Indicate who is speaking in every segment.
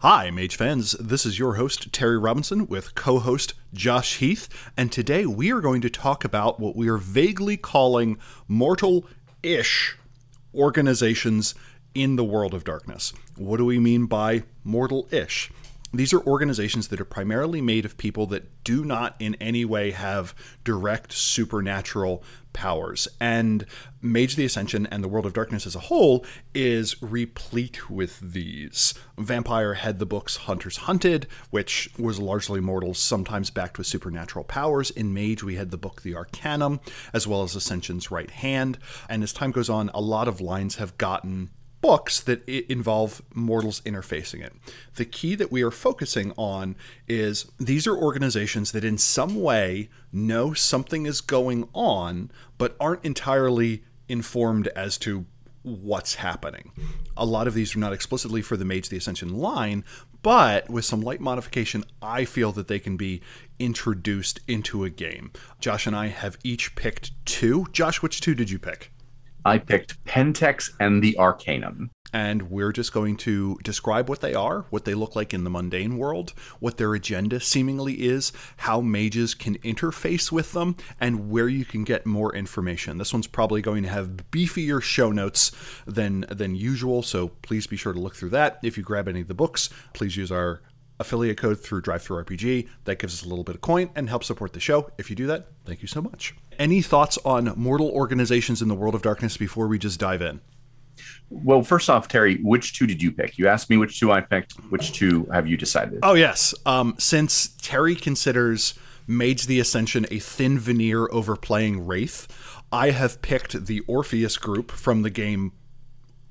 Speaker 1: Hi, Mage fans. This is your host, Terry Robinson, with co-host Josh Heath, and today we are going to talk about what we are vaguely calling mortal-ish organizations in the world of darkness. What do we mean by mortal-ish? These are organizations that are primarily made of people that do not in any way have direct supernatural powers. And Mage the Ascension and the world of darkness as a whole is replete with these. Vampire had the books Hunters Hunted, which was largely mortals, sometimes backed with supernatural powers. In Mage, we had the book The Arcanum, as well as Ascension's Right Hand. And as time goes on, a lot of lines have gotten books that involve mortals interfacing it. The key that we are focusing on is these are organizations that in some way know something is going on, but aren't entirely informed as to what's happening. A lot of these are not explicitly for the Mage the Ascension line, but with some light modification, I feel that they can be introduced into a game. Josh and I have each picked two. Josh, which two did you pick?
Speaker 2: I picked Pentex and the Arcanum.
Speaker 1: And we're just going to describe what they are, what they look like in the mundane world, what their agenda seemingly is, how mages can interface with them, and where you can get more information. This one's probably going to have beefier show notes than usual, so please be sure to look through that. If you grab any of the books, please use our affiliate code through DriveThruRPG. That gives us a little bit of coin and helps support the show. If you do that, thank you so much. Any thoughts on mortal organizations in the world of darkness before we just dive in?
Speaker 2: Well, first off, Terry, which two did you pick? You asked me which two I picked. Which two have you decided?
Speaker 1: Oh, yes. Since Terry considers Mage the Ascension a thin veneer overplaying Wraith, I have picked the Orpheus Group from the game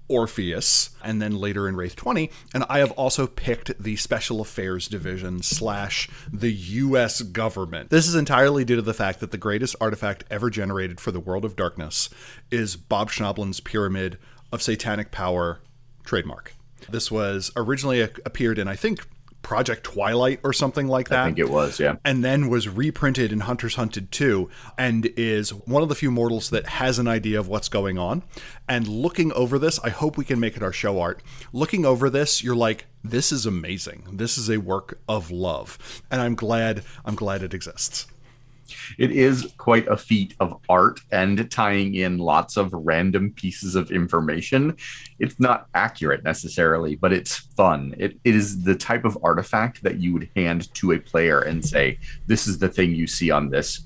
Speaker 1: Orpheus, and then later in Wraith 20, and I have also picked the Special Affairs Division / the U.S. government. This is entirely due to the fact that the greatest artifact ever generated for the world of darkness is Bob Schnoeblen's Pyramid of Satanic Power trademark. This was originally appeared in, I think, Project Twilight or something like that.
Speaker 2: I think it was, yeah.
Speaker 1: And then was reprinted in Hunters Hunted 2 and is one of the few mortals that has an idea of what's going on. And looking over this, I hope we can make it our show art. Looking over this, you're like, this is amazing. This is a work of love. And I'm glad it exists.
Speaker 2: It is quite a feat of art and tying in lots of random pieces of information. It's not accurate necessarily, but it's fun. It is the type of artifact that you would hand to a player and say, this is the thing you see on this,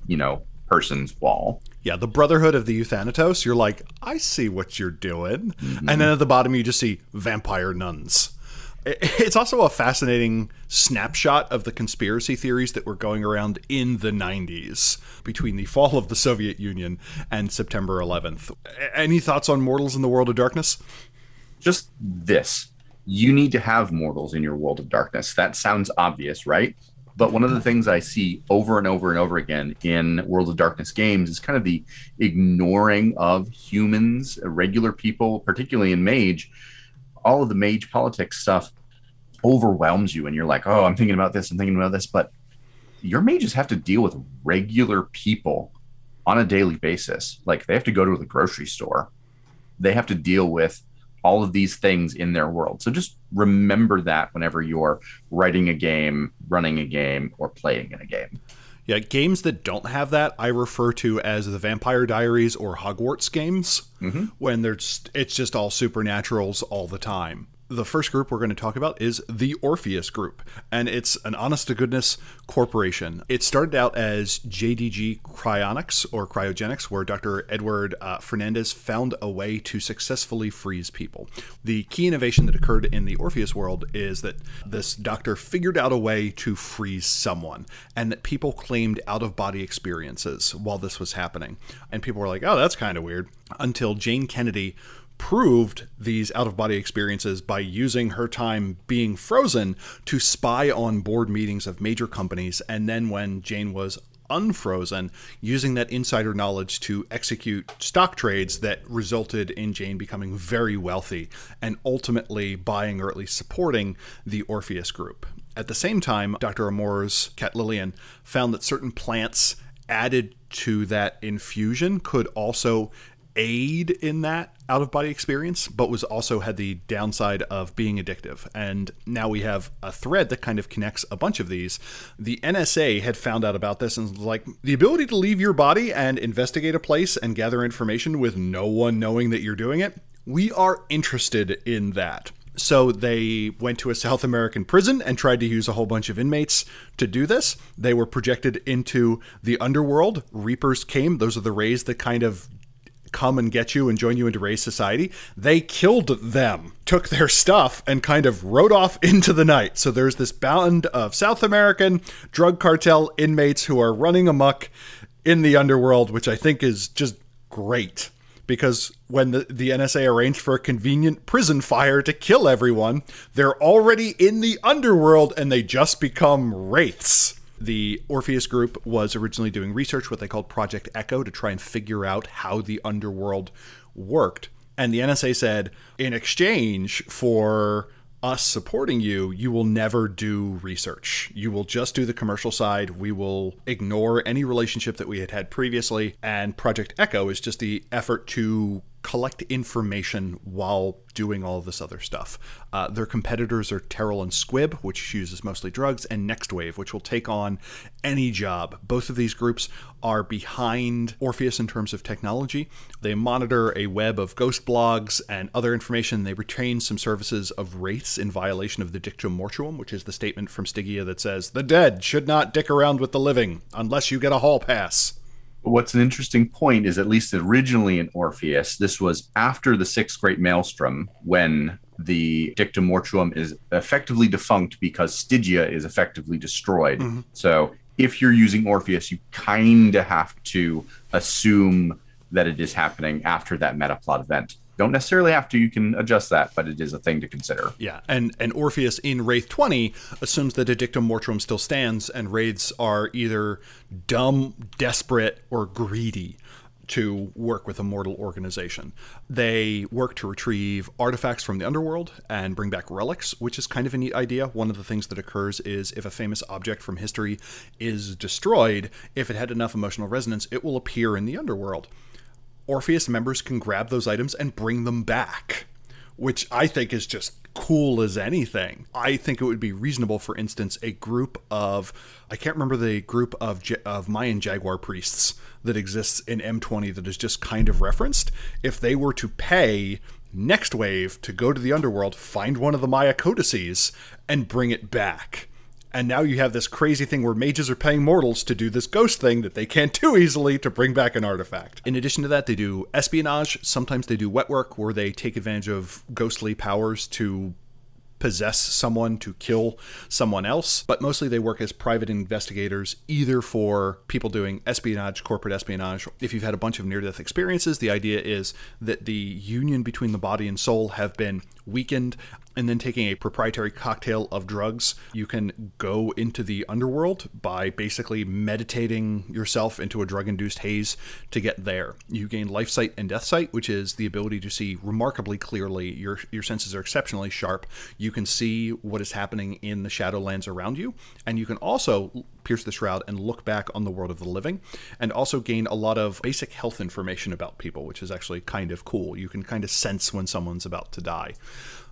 Speaker 2: person's wall.
Speaker 1: Yeah, the Brotherhood of the Euthanatos, you're like, I see what you're doing. Mm-hmm. And then at the bottom, you just see vampire nuns. It's also a fascinating snapshot of the conspiracy theories that were going around in the 90s between the fall of the Soviet Union and September 11th. Any thoughts on mortals in the world of darkness?
Speaker 2: Just this. You need to have mortals in your world of darkness. That sounds obvious, right? But one of the things I see over and over and over again in World of Darkness games is kind of the ignoring of humans, regular people, particularly in Mage. All of the Mage politics stuff overwhelms you and you're like, oh, I'm thinking about this, but your mages have to deal with regular people on a daily basis. Like, they have to go to the grocery store. They have to deal with all of these things in their world. So just remember that whenever you're writing a game, running a game, or playing in a game.
Speaker 1: Yeah, games that don't have that, I refer to as the Vampire Diaries or Hogwarts games, when it's just all supernaturals all the time. The first group we're going to talk about is the Orpheus Group, and it's an honest-to-goodness corporation. It started out as JDG Cryogenics, where Dr. Edward Fernandez found a way to successfully freeze people. The key innovation that occurred in the Orpheus world is that this doctor figured out a way to freeze someone, and that people claimed out-of-body experiences while this was happening. And people were like, oh, that's kind of weird, until Jane Kennedy proved these out-of-body experiences by using her time being frozen to spy on board meetings of major companies, and then when Jane was unfrozen, using that insider knowledge to execute stock trades that resulted in Jane becoming very wealthy and ultimately buying or at least supporting the Orpheus Group. At the same time, Dr. Amore's cat Lillian found that certain plants added to that infusion could also aid in that out-of-body experience, but was also had the downside of being addictive. And now we have a thread that kind of connects a bunch of these. The NSA had found out about this and was like, the ability to leave your body and investigate a place and gather information with no one knowing that you're doing it, we are interested in that. So they went to a South American prison and tried to use a whole bunch of inmates to do this. They were projected into the underworld. Reapers came. Those are the rays that kind of come and get you and join you into Ray society. They killed them, took their stuff, and kind of rode off into the night. So there's this band of South American drug cartel inmates who are running amok in the underworld, which I think is just great. Because when the NSA arranged for a convenient prison fire to kill everyone, they're already in the underworld and they just become wraiths. The Orpheus Group was originally doing research, what they called Project Echo, to try and figure out how the underworld worked. And the NSA said, in exchange for us supporting you, you will never do research. You will just do the commercial side. We will ignore any relationship that we had had previously. And Project Echo is just the effort to collect information while doing all of this other stuff. Their competitors are Terrell and Squibb, which uses mostly drugs, and Nextwave, which will take on any job. Both of these groups are behind Orpheus in terms of technology. They monitor a web of ghost blogs and other information. They retain some services of wraiths in violation of the Dictum Mortuum, which is the statement from Stygia that says, the dead should not dick around with the living unless you get a hall pass.
Speaker 2: What's an interesting point is, at least originally in Orpheus, this was after the Sixth Great Maelstrom, when the Dictum Mortuum is effectively defunct because Stygia is effectively destroyed. Mm-hmm. So if you're using Orpheus, you kind of have to assume that it is happening after that metaplot event. Don't necessarily have to, you can adjust that, but it is a thing to consider.
Speaker 1: Yeah, and Orpheus in Wraith 20 assumes that a Dictum Mortuum still stands, and Wraiths are either dumb, desperate, or greedy to work with a mortal organization. They work to retrieve artifacts from the underworld and bring back relics, which is kind of a neat idea. One of the things that occurs is if a famous object from history is destroyed, if it had enough emotional resonance, it will appear in the underworld. Orpheus members can grab those items and bring them back, which I think is just cool as anything. I think it would be reasonable, for instance, a group of, I can't remember the group of Mayan Jaguar priests that exists in M20 that is just kind of referenced. If they were to pay Nextwave to go to the underworld, find one of the Maya codices, and bring it back. And now you have this crazy thing where mages are paying mortals to do this ghost thing that they can't do easily to bring back an artifact. In addition to that, they do espionage. Sometimes they do wet work, where they take advantage of ghostly powers to possess someone, to kill someone else. But mostly they work as private investigators, either for people doing espionage, corporate espionage. If you've had a bunch of near-death experiences, the idea is that the union between the body and soul have been weakened, and then taking a proprietary cocktail of drugs, you can go into the underworld by basically meditating yourself into a drug-induced haze to get there. You gain life sight and death sight, which is the ability to see remarkably clearly. Your senses are exceptionally sharp. You can see what is happening in the Shadowlands around you, and you can also pierce the shroud and look back on the world of the living, and also gain a lot of basic health information about people, which is actually kind of cool. You can kind of sense when someone's about to die.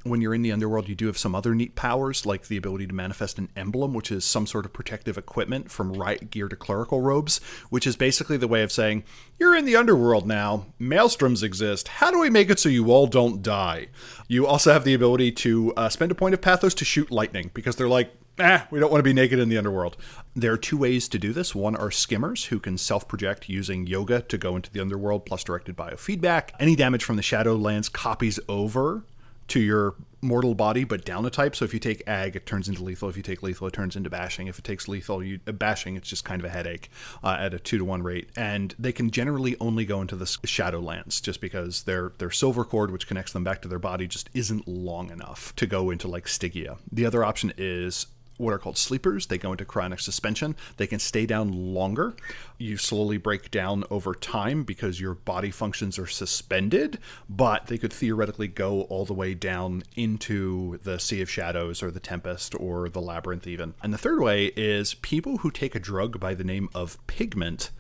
Speaker 1: When you're in the underworld, you do have some other neat powers, like the ability to manifest an emblem, which is some sort of protective equipment, from riot gear to clerical robes, which is basically the way of saying, you're in the underworld now, maelstroms exist, how do we make it so you all don't die? You also have the ability to spend a point of pathos to shoot lightning, because they're like, we don't want to be naked in the underworld. There are two ways to do this. One are skimmers, who can self-project using yoga to go into the underworld, plus directed biofeedback. Any damage from the Shadowlands copies over to your mortal body, but down a type. So if you take ag, it turns into lethal. If you take lethal, it turns into bashing. If it takes lethal, bashing, it's just kind of a headache at a 2-to-1 rate. And they can generally only go into the Shadowlands, just because their silver cord, which connects them back to their body, just isn't long enough to go into like Stygia. The other option is what are called sleepers. They go into cryonic suspension. They can stay down longer. You slowly break down over time because your body functions are suspended, but they could theoretically go all the way down into the Sea of Shadows or the Tempest or the Labyrinth even. And the third way is people who take a drug by the name of pigment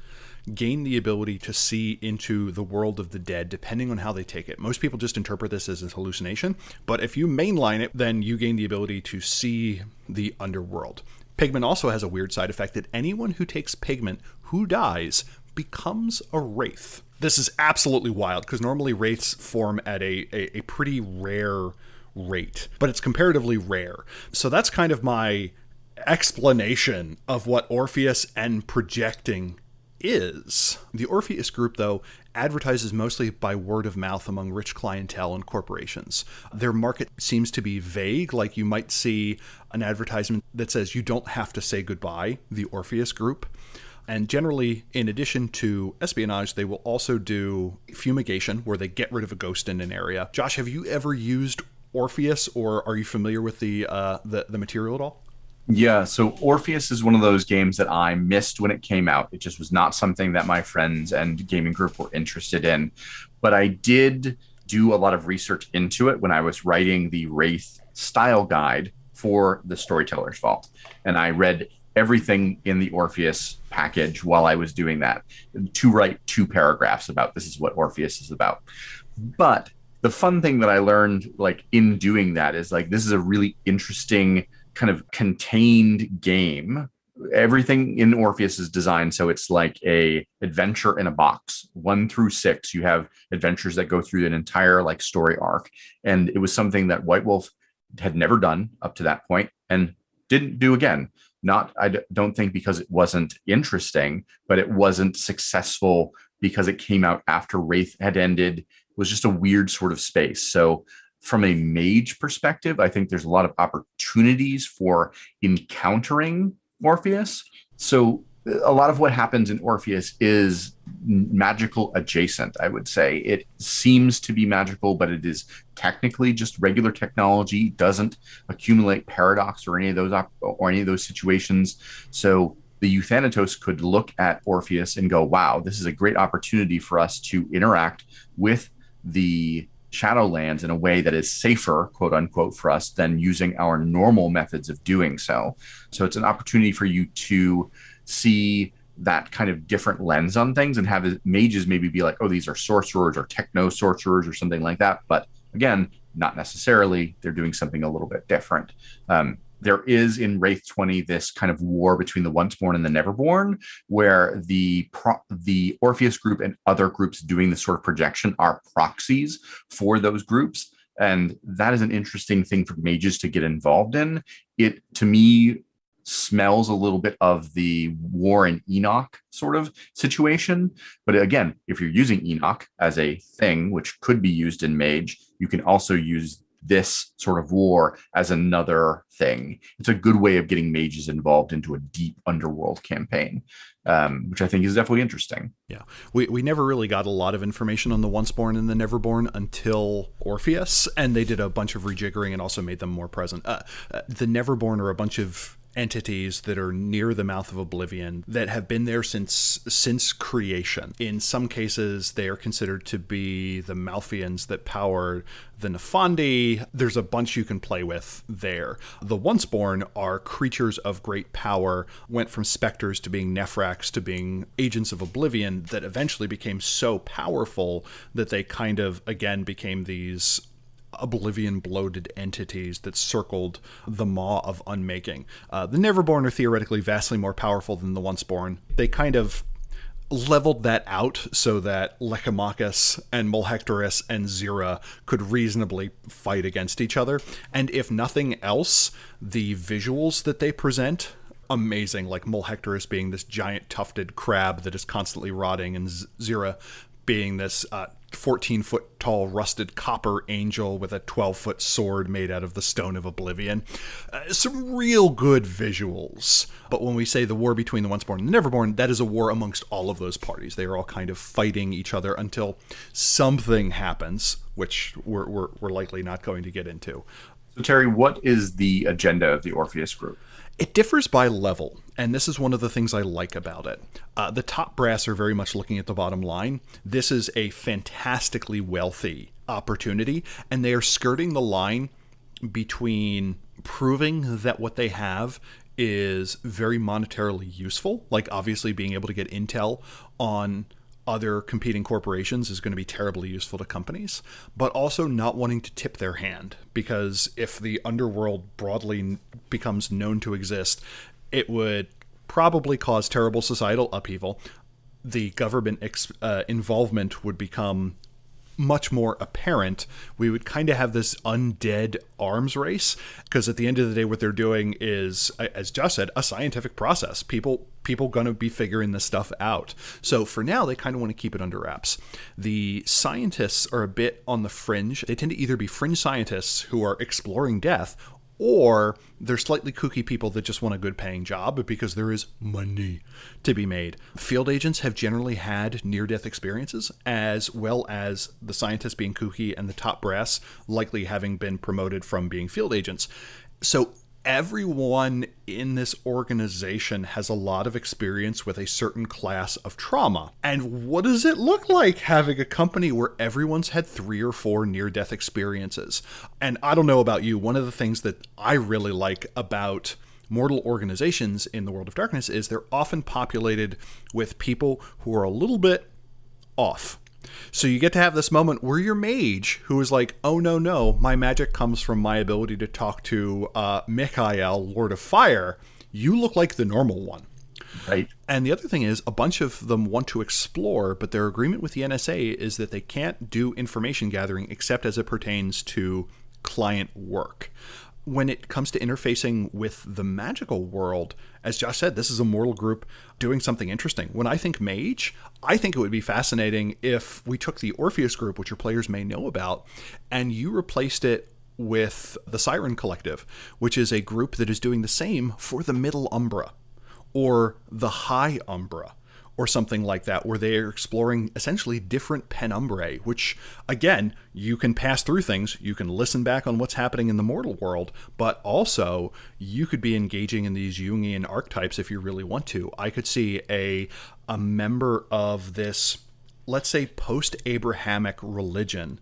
Speaker 1: gain the ability to see into the world of the dead, depending on how they take it. Most people just interpret this as a hallucination, but if you mainline it, then you gain the ability to see the underworld. Pigment also has a weird side effect that anyone who takes pigment who dies becomes a wraith. This is absolutely wild, because normally wraiths form at a pretty rare rate, but it's comparatively rare. So that's kind of my explanation of what Orpheus and projecting is. The Orpheus Group, though, advertises mostly by word of mouth among rich clientele and corporations. Their market seems to be vague, like you might see an advertisement that says you don't have to say goodbye, the Orpheus Group. And generally, in addition to espionage, they will also do fumigation, where they get rid of a ghost in an area. Josh, have you ever used Orpheus, or are you familiar with the material at all?
Speaker 2: Yeah, so Orpheus is one of those games that I missed when it came out. It just was not something that my friends and gaming group were interested in. But I did do a lot of research into it when I was writing the Wraith style guide for the Storyteller's Vault. And I read everything in the Orpheus package while I was doing that, to write 2 paragraphs about this is what Orpheus is about. But the fun thing that I learned, like, in doing that is, like, this is a really interesting kind of contained game. Everything in Orpheus is designed so it's like a adventure in a box. 1 through 6, you have adventures that go through an entire, like, story arc. And it was something that White Wolf had never done up to that point and didn't do again. I don't think because it wasn't interesting, but it wasn't successful because it came out after Wraith had ended. It was just a weird sort of space. So from a mage perspective, I think there's a lot of opportunities for encountering Orpheus. So a lot of what happens in Orpheus is magical adjacent, I would say. It seems to be magical, but it is technically just regular technology. It doesn't accumulate paradox or any of those situations. So the Euthanatos could look at Orpheus and go, wow, this is a great opportunity for us to interact with the Shadowlands in a way that is safer, quote unquote, for us than using our normal methods of doing so. So it's an opportunity for you to see that kind of different lens on things and have mages maybe be like, oh, these are sorcerers or techno sorcerers or something like that. But again, not necessarily. They're doing something a little bit different. There is in Wraith 20 this kind of war between the Onceborn and the Neverborn, where the Orpheus Group and other groups doing this sort of projection are proxies for those groups. And that is an interesting thing for mages to get involved in. It, to me, smells a little bit of the War in Enoch sort of situation. But again, if you're using Enoch as a thing, which could be used in Mage, you can also use this sort of war as another thing. It's a good way of getting mages involved into a deep underworld campaign, which I think is definitely interesting.
Speaker 1: Yeah, we never really got a lot of information on the Onceborn and the Neverborn until Orpheus, and they did a bunch of rejiggering and also made them more present. The Neverborn are a bunch of entities that are near the mouth of oblivion that have been there since creation. In some cases, they are considered to be the Malfians that powered the Nefandi. There's a bunch you can play with there. The Onceborn are creatures of great power, went from specters to being Nephrax to being agents of oblivion that eventually became so powerful that they kind of, again, became these oblivion-bloated entities that circled the maw of unmaking. The Neverborn are theoretically vastly more powerful than the Onceborn. They kind of leveled that out so that Lycomachus and Mulhectorus and Zira could reasonably fight against each other. And if nothing else, the visuals that they present, amazing, like Mulhectorus being this giant tufted crab that is constantly rotting, and Zira being this 14-foot tall rusted copper angel with a 12-foot sword made out of the stone of oblivion. Some real good visuals. But when we say the war between the Onceborn and the Neverborn, that is a war amongst all of those parties. They are all kind of fighting each other until something happens, which we're likely not going to get into.
Speaker 2: So Terry, what is the agenda of the Orpheus Group?
Speaker 1: It differs by level, and this is one of the things I like about it. The top brass are very much looking at the bottom line. This is a fantastically wealthy opportunity, and they are skirting the line between proving that what they have is very monetarily useful. Like, obviously, being able to get intel on other competing corporations is going to be terribly useful to companies, but also not wanting to tip their hand, because if the underworld broadly becomes known to exist, it would probably cause terrible societal upheaval. The government involvement would become much more apparent. We would kind of have this undead arms race, because at the end of the day, what they're doing is, as Josh said, a scientific process. People going to be figuring this stuff out. So for now, they kind of want to keep it under wraps. The scientists are a bit on the fringe. They tend to either be fringe scientists who are exploring death, or they're slightly kooky people that just want a good paying job because there is money to be made. Field agents have generally had near-death experiences, as well as the scientists being kooky and the top brass likely having been promoted from being field agents. So everyone in this organization has a lot of experience with a certain class of trauma. And what does it look like having a company where everyone's had 3 or 4 near-death experiences? And I don't know about you, one of the things that I really like about mortal organizations in the World of Darkness is they're often populated with people who are a little bit off. So you get to have this moment where your mage, who is like, oh no, my magic comes from my ability to talk to Mikhail, Lord of Fire. You look like the normal one.
Speaker 2: Right.
Speaker 1: And the other thing is, a bunch of them want to explore, but their agreement with the NSA is that they can't do information gathering except as it pertains to client work. When it comes to interfacing with the magical world, as Josh said, this is a mortal group doing something interesting. When I think mage, I think it would be fascinating if we took the Orpheus Group, which your players may know about, and you replaced it with the Siren Collective, which is a group that is doing the same for the Middle Umbra or the High Umbra, or something like that, where they are exploring essentially different penumbrae, which, again, you can pass through things, you can listen back on what's happening in the mortal world, but also you could be engaging in these Jungian archetypes if you really want to. I could see a member of this, let's say, post-Abrahamic religion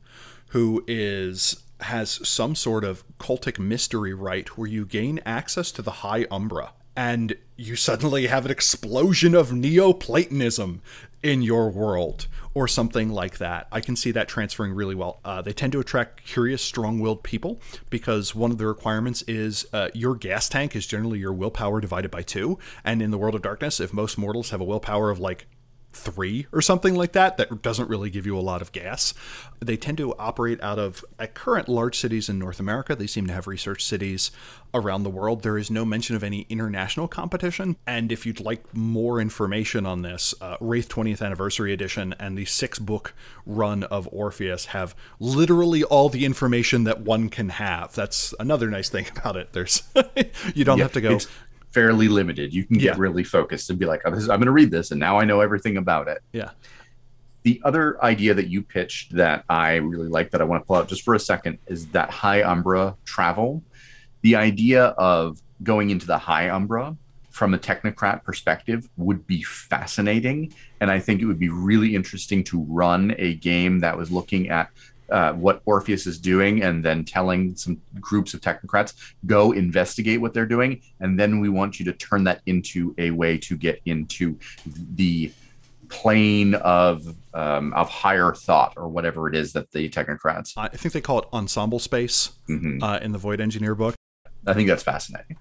Speaker 1: who has some sort of cultic mystery rite where you gain access to the High Umbra, and you suddenly have an explosion of Neoplatonism in your world, or something like that. I can see that transferring really well. They tend to attract curious, strong-willed people, because one of the requirements is your gas tank is generally your willpower divided by 2. And in the World of Darkness, if most mortals have a willpower of like 3 or something like that, that doesn't really give you a lot of gas. They tend to operate out of, at current, large cities in North America. They seem to have research cities around the world. There is no mention of any international competition. And if you'd like more information on this, Wraith 20th Anniversary Edition and the 6-book run of Orpheus have literally all the information that one can have. That's another nice thing about it. There's you don't have to go...
Speaker 2: fairly limited. You can get really focused and be like, oh, I'm going to read this, and now I know everything about it.
Speaker 1: Yeah.
Speaker 2: The other idea that you pitched that I really like, that I want to pull out just for a second, is that High Umbra travel. The idea of going into the High Umbra from a technocrat perspective would be fascinating, and I think it would be really interesting to run a game that was looking at what Orpheus is doing, and then telling some groups of technocrats, go investigate what they're doing, and then we want you to turn that into a way to get into the plane of higher thought, or whatever it is that the technocrats...
Speaker 1: I think they call it ensemble space in the Void Engineer book.
Speaker 2: I think that's fascinating.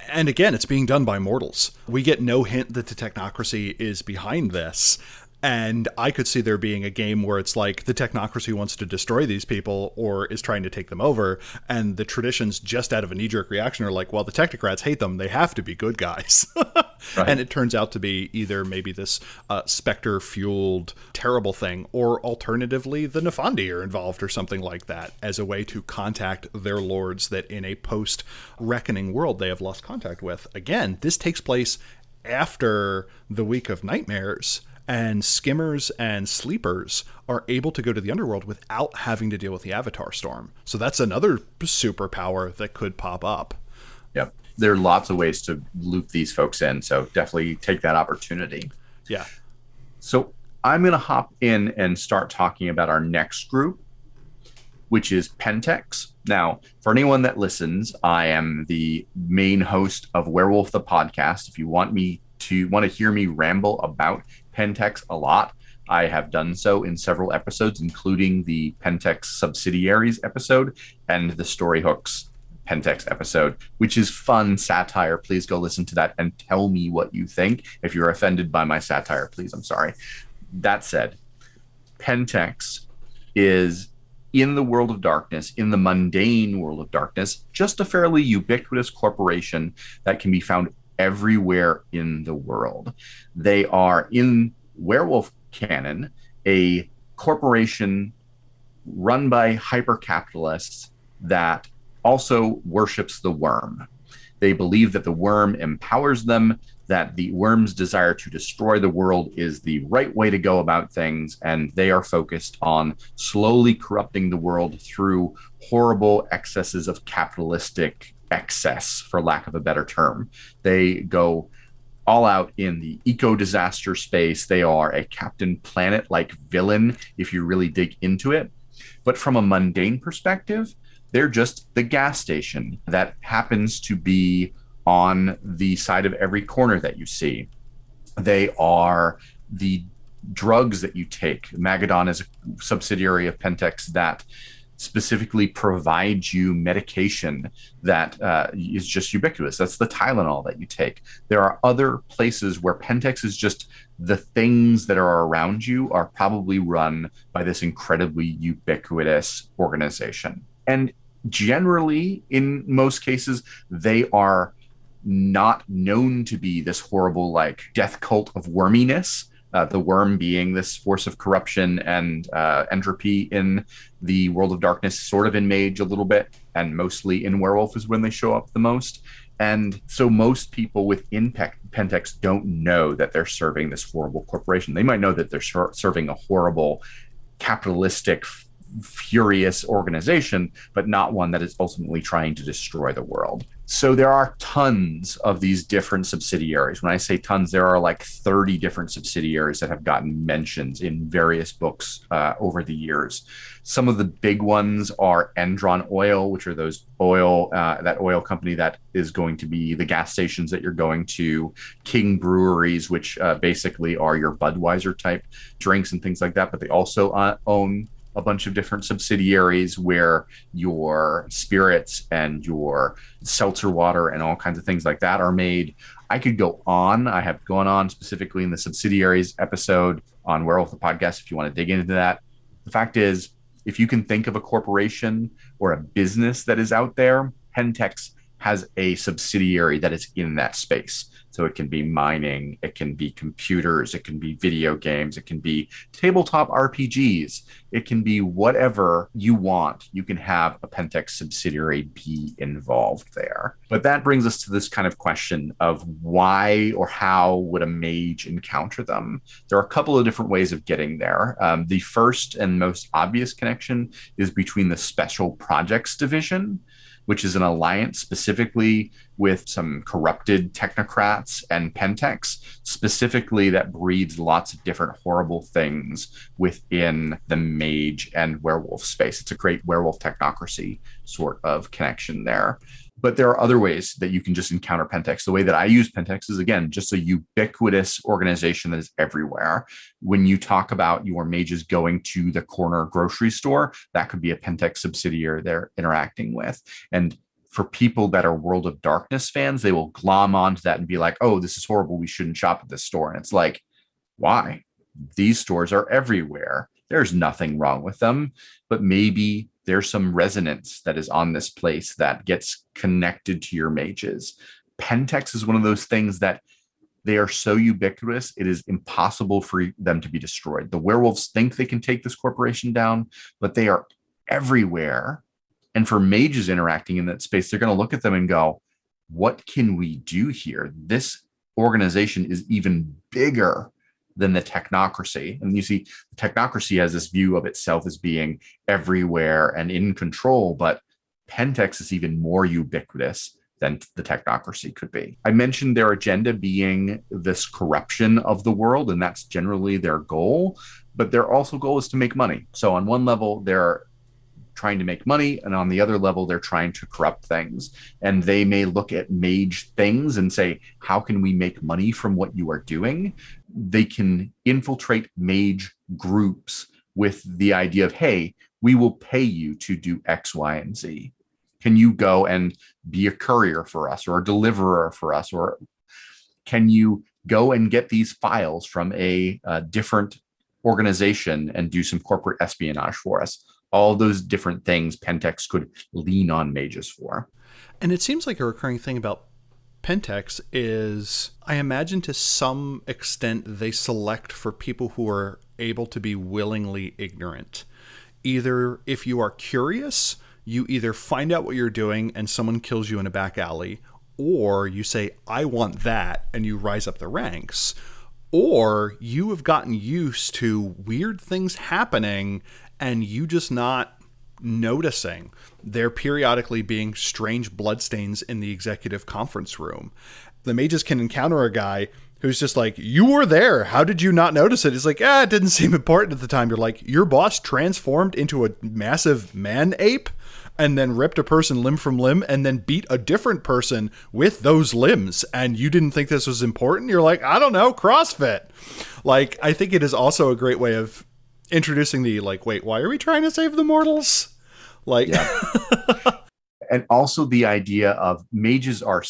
Speaker 1: And again, it's being done by mortals. We get no hint that the technocracy is behind this. And I could see there being a game where it's like the technocracy wants to destroy these people or is trying to take them over, and the traditions, just out of a knee-jerk reaction, are like, well, the technocrats hate them. They have to be good guys. Right. And it turns out to be either maybe this specter-fueled terrible thing, or alternatively, the Nefandi are involved or something like that, as a way to contact their lords that in a post-reckoning world they have lost contact with. Again, this takes place after the Week of Nightmares, and skimmers and sleepers are able to go to the underworld without having to deal with the Avatar Storm. So that's another superpower that could pop up.
Speaker 2: Yep. There are lots of ways to loop these folks in, so definitely take that opportunity.
Speaker 1: Yeah.
Speaker 2: So I'm going to hop in and start talking about our next group. which is Pentex. Now, for anyone that listens, I am the main host of Werewolf the Podcast. If you want to hear me ramble about Pentex a lot, I have done so in several episodes, including the Pentex subsidiaries episode and the Storyhooks Pentex episode, which is fun satire. Please go listen to that and tell me what you think. If you're offended by my satire, please, I'm sorry. That said, Pentex is in the world of darkness, in the mundane world of darkness, just a fairly ubiquitous corporation that can be found everywhere in the world. They are, in werewolf canon, a corporation run by hyper-capitalists that also worships the worm. They believe that the worm empowers them, that the worm's desire to destroy the world is the right way to go about things, and they are focused on slowly corrupting the world through horrible excesses of capitalistic excess, for lack of a better term. They go all out in the eco-disaster space. They are a Captain Planet-like villain if you really dig into it. But from a mundane perspective, they're just the gas station that happens to be on the side of every corner that you see. They are the drugs that you take. Magadon is a subsidiary of Pentex that specifically provides you medication that is just ubiquitous. That's the Tylenol that you take. There are other places where Pentex is just the things that are around you are probably run by this incredibly ubiquitous organization. And generally, in most cases, they are not known to be this horrible, like, death cult of worminess. The worm being this force of corruption and entropy in the world of darkness, sort of in Mage a little bit, and mostly in Werewolf is when they show up the most. And so most people within Pentex don't know that they're serving this horrible corporation. They might know that they're serving a horrible capitalistic furious organization, but not one that is ultimately trying to destroy the world. So there are tons of these different subsidiaries. When I say tons, there are like 30 different subsidiaries that have gotten mentions in various books over the years. Some of the big ones are Endron Oil, which are those that oil company that is going to be the gas stations that you're going to, King Breweries, which basically are your Budweiser type drinks and things like that, but they also own a bunch of different subsidiaries where your spirits and your seltzer water and all kinds of things like that are made. I could go on. I have gone on specifically in the subsidiaries episode on Werewolf the Podcast if you want to dig into that. The fact is, if you can think of a corporation or a business that is out there, Pentex has a subsidiary that is in that space. So it can be mining, it can be computers, it can be video games, it can be tabletop RPGs, it can be whatever you want. You can have a Pentex subsidiary be involved there. But that brings us to this kind of question of why or how would a mage encounter them? There are a couple of different ways of getting there. The first and most obvious connection is between the Special Projects Division, which is an alliance specifically with some corrupted technocrats, and Pentex, specifically that breeds lots of different horrible things within the mage and werewolf space. It's a great werewolf technocracy sort of connection there. But there are other ways that you can just encounter Pentex. The way that I use Pentex is, again, just a ubiquitous organization that is everywhere. When you talk about your mages going to the corner grocery store, that could be a Pentex subsidiary they're interacting with. And for people that are World of Darkness fans, they will glom onto that and be like, oh, this is horrible. We shouldn't shop at this store. And it's like, why? These stores are everywhere. There's nothing wrong with them, but maybe there's some resonance that is on this place that gets connected to your mages. Pentex is one of those things that they are so ubiquitous, it is impossible for them to be destroyed. The werewolves think they can take this corporation down, but they are everywhere. And for mages interacting in that space, they're going to look at them and go, what can we do here? This organization is even bigger than the technocracy. And you see, the technocracy has this view of itself as being everywhere and in control, but Pentex is even more ubiquitous than the technocracy could be. I mentioned their agenda being this corruption of the world, and that's generally their goal, but their also goal is to make money. So on one level, they're trying to make money, and on the other level, they're trying to corrupt things. And they may look at mage things and say, how can we make money from what you are doing? They can infiltrate mage groups with the idea of, hey, we will pay you to do X, Y, and Z. Can you go and be a courier for us or a deliverer for us? Or can you go and get these files from a different organization and do some corporate espionage for us? All those different things Pentex could lean on mages for.
Speaker 1: And it seems like a recurring thing about Pentex is, I imagine to some extent, they select for people who are able to be willingly ignorant. Either if you are curious, you either find out what you're doing and someone kills you in a back alley, or you say, I want that, and you rise up the ranks. Or you have gotten used to weird things happening and you just not noticing. There periodically being strange bloodstains in the executive conference room. The mages can encounter a guy who's just like, you were there. How did you not notice it? It's like, it didn't seem important at the time. You're like, your boss transformed into a massive man ape and then ripped a person limb from limb and then beat a different person with those limbs. And you didn't think this was important? You're like, I don't know, CrossFit. Like, I think it is also a great way of introducing the, like, wait, why are we trying to save the mortals? Like, yeah.
Speaker 2: And also the idea of mages are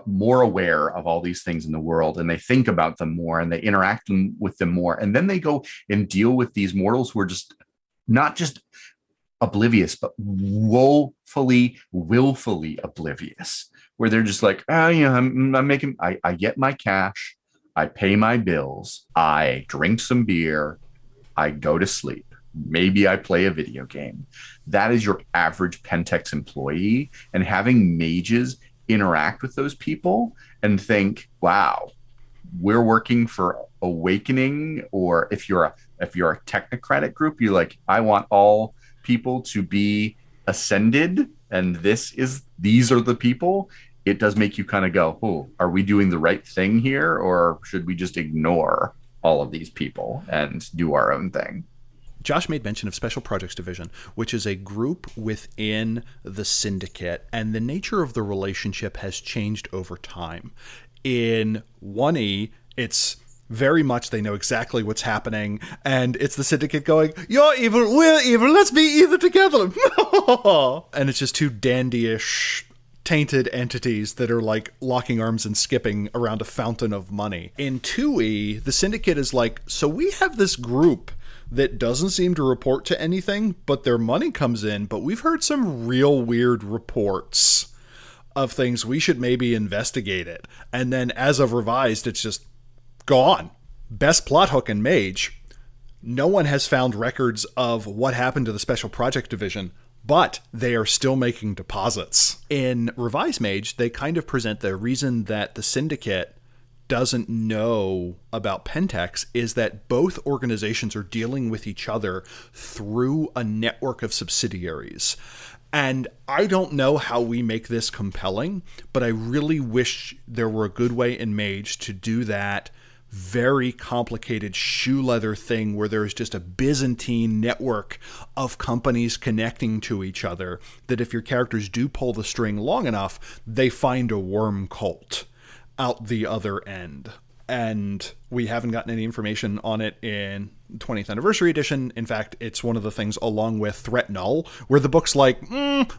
Speaker 2: more aware of all these things in the world, and they think about them more and they interact with them more. And then they go and deal with these mortals who are just not just oblivious, but willfully oblivious, where they're just like, I'm making, I get my cash, I pay my bills, I drink some beer, I go to sleep. Maybe I play a video game. That is your average Pentex employee. And having mages interact with those people and think, wow, we're working for Awakening. Or if you're a technocratic group, you're like, I want all people to be ascended, and these are the people. It does make you kind of go, oh, are we doing the right thing here, or should we just ignore all of these people and do our own thing?
Speaker 1: Josh made mention of Special Projects Division, which is a group within the syndicate, and the nature of the relationship has changed over time. In 1E, it's very much they know exactly what's happening, and it's the syndicate going, you're evil, we're evil, let's be evil together. And it's just two dandyish, tainted entities that are like locking arms and skipping around a fountain of money. In 2E, the syndicate is like, so we have this group that doesn't seem to report to anything, but their money comes in, but we've heard some real weird reports of things, we should maybe investigate it. And then as of revised, it's just gone. Best plot hook in Mage. No one has found records of what happened to the Special Project Division, but they are still making deposits. In Revised Mage, they kind of present the reason that the syndicate doesn't know about Pentex is that both organizations are dealing with each other through a network of subsidiaries. And I don't know how we make this compelling, but I really wish there were a good way in Mage to do that very complicated shoe leather thing where there's just a Byzantine network of companies connecting to each other, that if your characters do pull the string long enough, they find a worm cult out the other end. And we haven't gotten any information on it in 20th Anniversary Edition. In fact, it's one of the things along with Threat Null, where the book's like,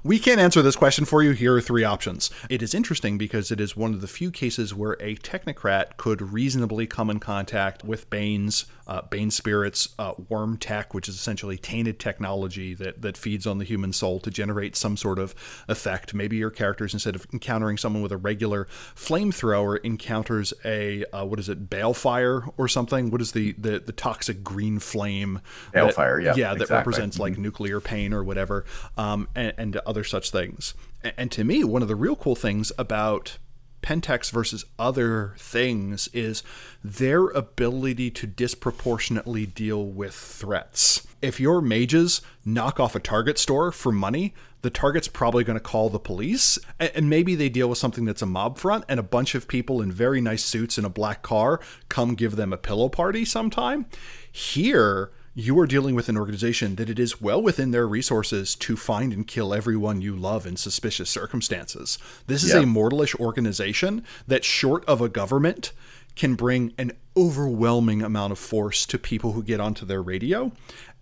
Speaker 1: we can't answer this question for you. Here are 3 options. It is interesting because it is one of the few cases where a technocrat could reasonably come in contact with Bane's, Bane Spirit's worm tech, which is essentially tainted technology that feeds on the human soul to generate some sort of effect. Maybe your characters, instead of encountering someone with a regular flamethrower, encounters a, balefire or something? What is the toxic green flame?
Speaker 2: Balefire, yeah.
Speaker 1: Yeah, that
Speaker 2: exactly.
Speaker 1: represents like nuclear pain or whatever, and other such things. And to me, one of the real cool things about Pentex versus other things is their ability to disproportionately deal with threats. If your mages knock off a Target store for money, the Target's probably going to call the police, and maybe they deal with something that's a mob front and a bunch of people in very nice suits in a black car come give them a pillow party sometime. Here, You are dealing with an organization that it is well within their resources to find and kill everyone you love in suspicious circumstances. This is a mortalish organization that, short of a government, can bring an overwhelming amount of force to people who get onto their radio.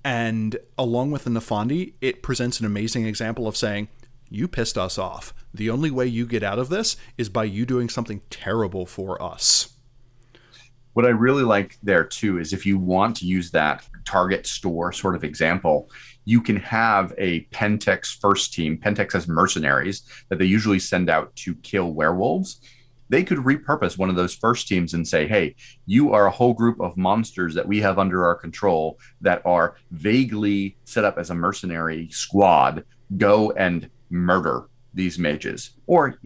Speaker 1: And along with the Nefandi, it presents an amazing example of saying, you pissed us off. The only way you get out of this is by you doing something terrible for us.
Speaker 2: What I really like there too is if you want to use that target store sort of example, you can have a Pentex first team. Pentex has mercenaries that they usually send out to kill werewolves. They could repurpose one of those first teams and say, hey, you are a whole group of monsters that we have under our control that are vaguely set up as a mercenary squad. Go and murder these mages. Or,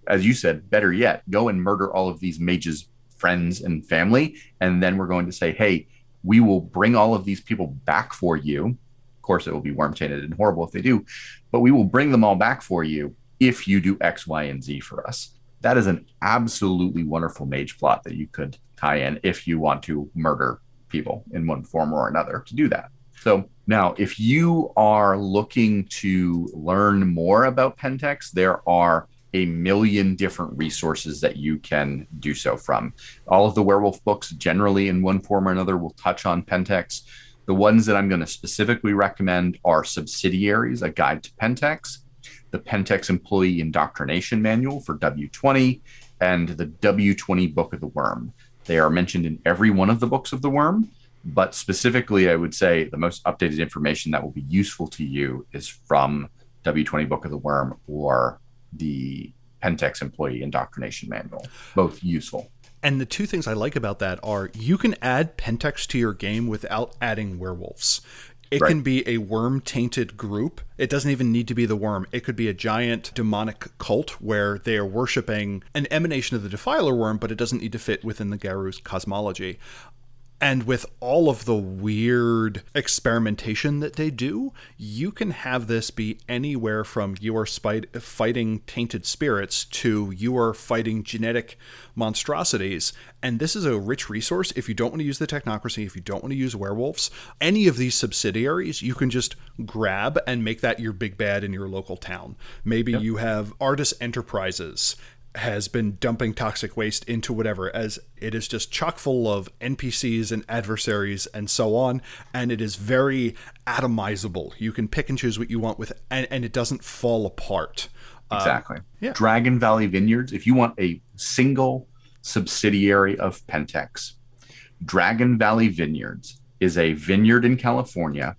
Speaker 2: as you said, better yet, go and murder all of these mages' friends and family. And then we're going to say, hey, we will bring all of these people back for you. Of course, it will be worm tainted and horrible if they do, but we will bring them all back for you if you do X, Y, and Z for us. That is an absolutely wonderful mage plot that you could tie in if you want to murder people in one form or another to do that. So now, if you are looking to learn more about Pentex, there are a million different resources that you can do so from. All of the werewolf books, generally in one form or another, will touch on Pentex. The ones that I'm going to specifically recommend are Subsidiaries, a guide to Pentex, the Pentex Employee Indoctrination Manual for W20, and the W20 Book of the Worm. They are mentioned in every one of the books of the Worm, but specifically, I would say the most updated information that will be useful to you is from W20 Book of the Worm or the Pentex Employee Indoctrination Manual. Both useful.
Speaker 1: And the two things I like about that are you can add Pentex to your game without adding werewolves. It can be a worm-tainted group. It doesn't even need to be the worm. It could be a giant demonic cult where they are worshiping an emanation of the Defiler worm, but it doesn't need to fit within the Garus cosmology. And with all of the weird experimentation that they do, you can have this be anywhere from you are fighting tainted spirits to you are fighting genetic monstrosities. And this is a rich resource if you don't want to use the technocracy, if you don't want to use werewolves. Any of these subsidiaries, you can just grab and make that your big bad in your local town. Maybe you have Artis Enterprises has been dumping toxic waste into whatever, as it is just chock full of NPCs and adversaries and so on, and it is very atomizable. You can pick and choose what you want with, and it doesn't fall apart.
Speaker 2: Exactly. Dragon Valley Vineyards, if you want a single subsidiary of Pentex, Dragon Valley Vineyards is a vineyard in California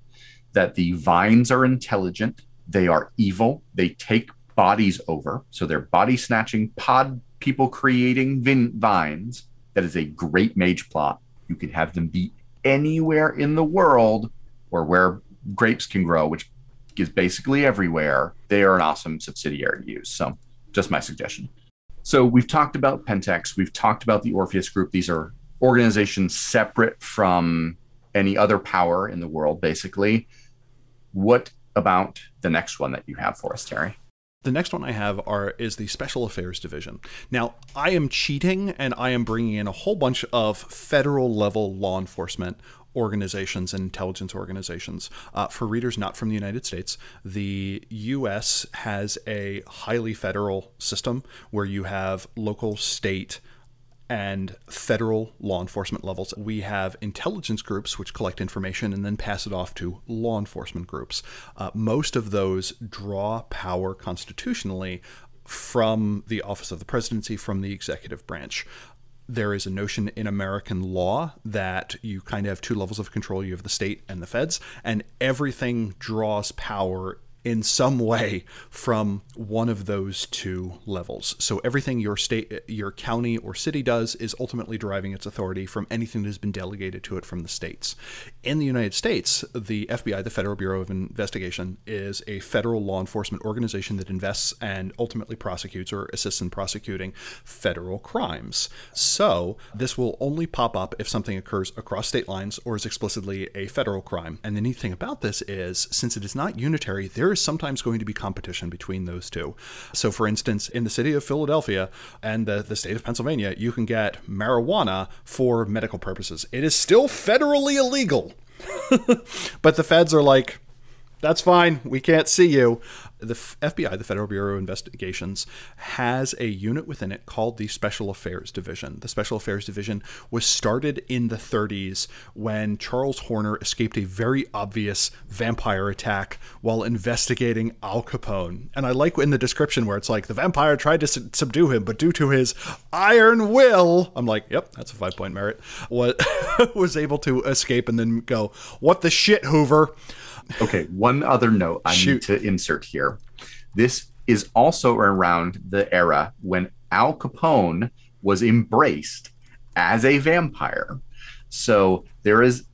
Speaker 2: that the vines are intelligent, they are evil, they take bodies over, so they're body snatching pod people creating vines. That is a great mage plot. You can have them be anywhere in the world or where grapes can grow, which is basically everywhere. They are an awesome subsidiary to use. So just my suggestion. So we've talked about Pentex, we've talked about the Orpheus Group. These are organizations separate from any other power in the world, basically. What about the next one that you have for us, Terry?
Speaker 1: The next one I have is the Special Affairs Division. Now, I am cheating, and I am bringing in a whole bunch of federal-level law enforcement organizations and intelligence organizations. For readers not from the United States, the U.S. has a highly federal system where you have local, state, and federal law enforcement levels. We have intelligence groups which collect information and then pass it off to law enforcement groups. Most of those draw power constitutionally from the office of the presidency, from the executive branch. There is a notion in American law that you kind of have two levels of control. You have the state and the feds, and everything draws power in some way from one of those two levels. So everything your state, your county or city does is ultimately deriving its authority from anything that has been delegated to it from the states. In the United States, the FBI, the Federal Bureau of Investigation, is a federal law enforcement organization that invests and ultimately prosecutes or assists in prosecuting federal crimes. So this will only pop up if something occurs across state lines or is explicitly a federal crime. And the neat thing about this is, since it is not unitary, there is sometimes going to be competition between those two. So for instance, in the city of Philadelphia and the state of Pennsylvania, you can get marijuana for medical purposes. It is still federally illegal. But the feds are like, that's fine. We can't see you. The FBI, the Federal Bureau of Investigations, has a unit within it called the Special Affairs Division. The Special Affairs Division was started in the 30s when Charles Horner escaped a very obvious vampire attack while investigating Al Capone. And I like in the description where it's like, the vampire tried to subdue him, but due to his iron will, I'm like, yep, that's a 5-point merit, was able to escape and then go, what the shit, Hoover?
Speaker 2: Okay, one other note I need to insert here. This is also around the era when Al Capone was embraced as a vampire. So there is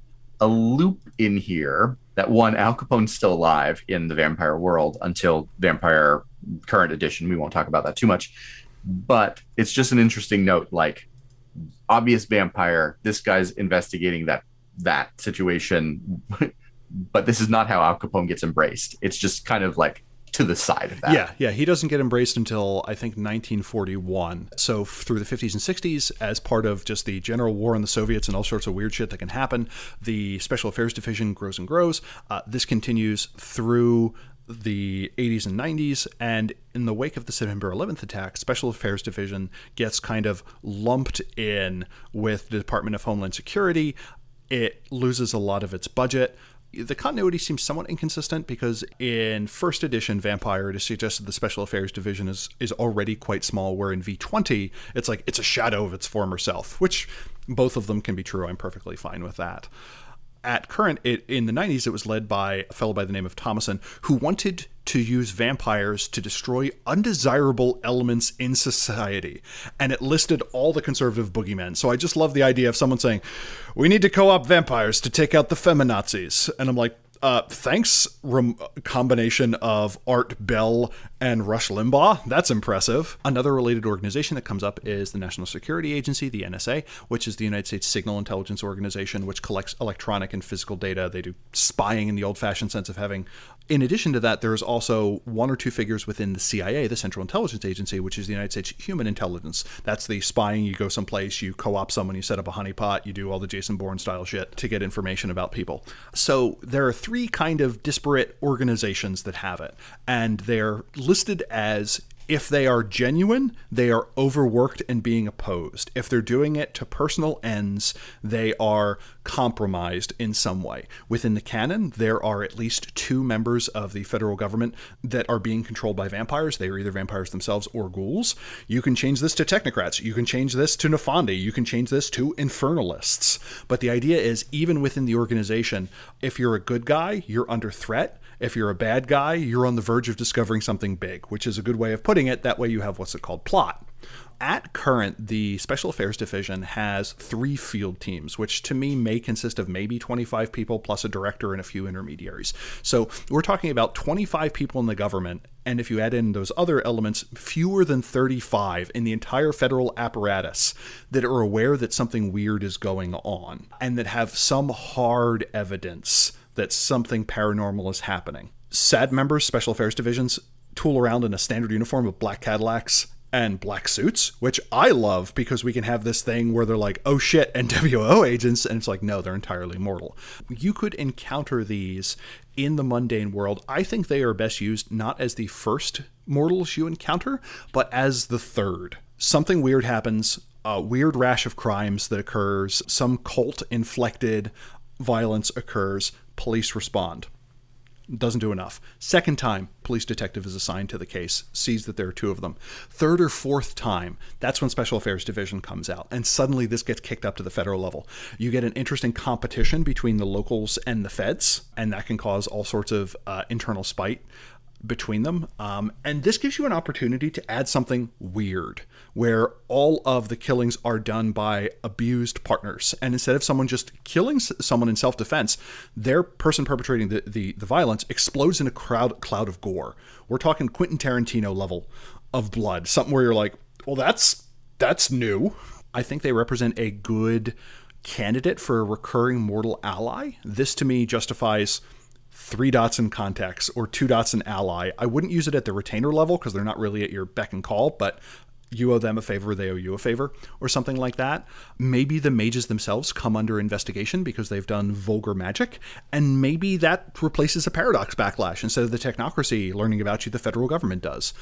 Speaker 2: a loop in here that one, Al Capone's still alive in the vampire world until Vampire Current Edition. We won't talk about that too much. But it's just an interesting note, like, obvious vampire, this guy's investigating that situation. But this is not how Al Capone gets embraced. It's just kind of like to the side of that.
Speaker 1: Yeah. He doesn't get embraced until, I think, 1941. So through the 50s and 60s, as part of just the general war on the Soviets and all sorts of weird shit that can happen, the Special Affairs Division grows and grows. This continues through the 80s and 90s, and in the wake of the September 11th attack, Special Affairs Division gets kind of lumped in with the Department of Homeland Security. It loses a lot of its budget. The continuity seems somewhat inconsistent because in first edition Vampire, it is suggested the Special Affairs Division is already quite small, where in V20, it's like it's a shadow of its former self, which both of them can be true. I'm perfectly fine with that. At current, in the 90s, it was led by a fellow by the name of Thomason, who wanted to use vampires to destroy undesirable elements in society. And it listed all the conservative boogeymen. So I just love the idea of someone saying, we need to co-opt vampires to take out the feminazis. And I'm like, thanks, combination of Art Bell and Rush Limbaugh. That's impressive. Another related organization that comes up is the National Security Agency, the NSA, which is the United States Signal Intelligence Organization, which collects electronic and physical data. They do spying in the old-fashioned sense of having. In addition to that, there's also one or two figures within the CIA, the Central Intelligence Agency, which is the United States Human Intelligence. That's the spying. You go someplace, you co-opt someone, you set up a honeypot, you do all the Jason Bourne style shit to get information about people. So there are three kind of disparate organizations that have it, and they're listed as, if they are genuine, they are overworked and being opposed. If they're doing it to personal ends, they are compromised in some way. Within the canon, there are at least 2 members of the federal government that are being controlled by vampires. They are either vampires themselves or ghouls. You can change this to technocrats. You can change this to Nefandi. You can change this to infernalists. But the idea is, even within the organization, if you're a good guy, you're under threat. If you're a bad guy, you're on the verge of discovering something big, which is a good way of putting it. That way you have what's it called plot. At current, the Special Affairs Division has 3 field teams, which to me may consist of maybe 25 people plus a director and a few intermediaries. So we're talking about 25 people in the government, and if you add in those other elements, fewer than 35 in the entire federal apparatus that are aware that something weird is going on and that have some hard evidence that something paranormal is happening. SAD members, Special Affairs Divisions, tool around in a standard uniform of black Cadillacs and black suits, which I love because we can have this thing where they're like, oh shit, NWO agents, and it's like, no, they're entirely mortal. You could encounter these in the mundane world. I think they are best used not as the first mortals you encounter, but as the third. Something weird happens, a weird rash of crimes that occurs, some cult-inflected violence occurs, police respond. Doesn't do enough. Second time, police detective is assigned to the case, sees that there are 2 of them. Third or fourth time, that's when Special Affairs Division comes out. And suddenly this gets kicked up to the federal level. You get an interesting competition between the locals and the feds, and that can cause all sorts of internal spite between them. And this gives you an opportunity to add something weird, where all of the killings are done by abused partners. And instead of someone just killing someone in self-defense, their person perpetrating the violence explodes in a cloud of gore. We're talking Quentin Tarantino level of blood, something where you're like, well, that's new. I think they represent a good candidate for a recurring mortal ally. This to me justifies 3 dots in contacts or 2 dots in ally. I wouldn't use it at the retainer level because they're not really at your beck and call, but You owe them a favor, they owe you a favor, or something like that. Maybe the mages themselves come under investigation because they've done vulgar magic, and maybe that replaces a paradox backlash. Instead of the technocracy learning about you, the federal government does.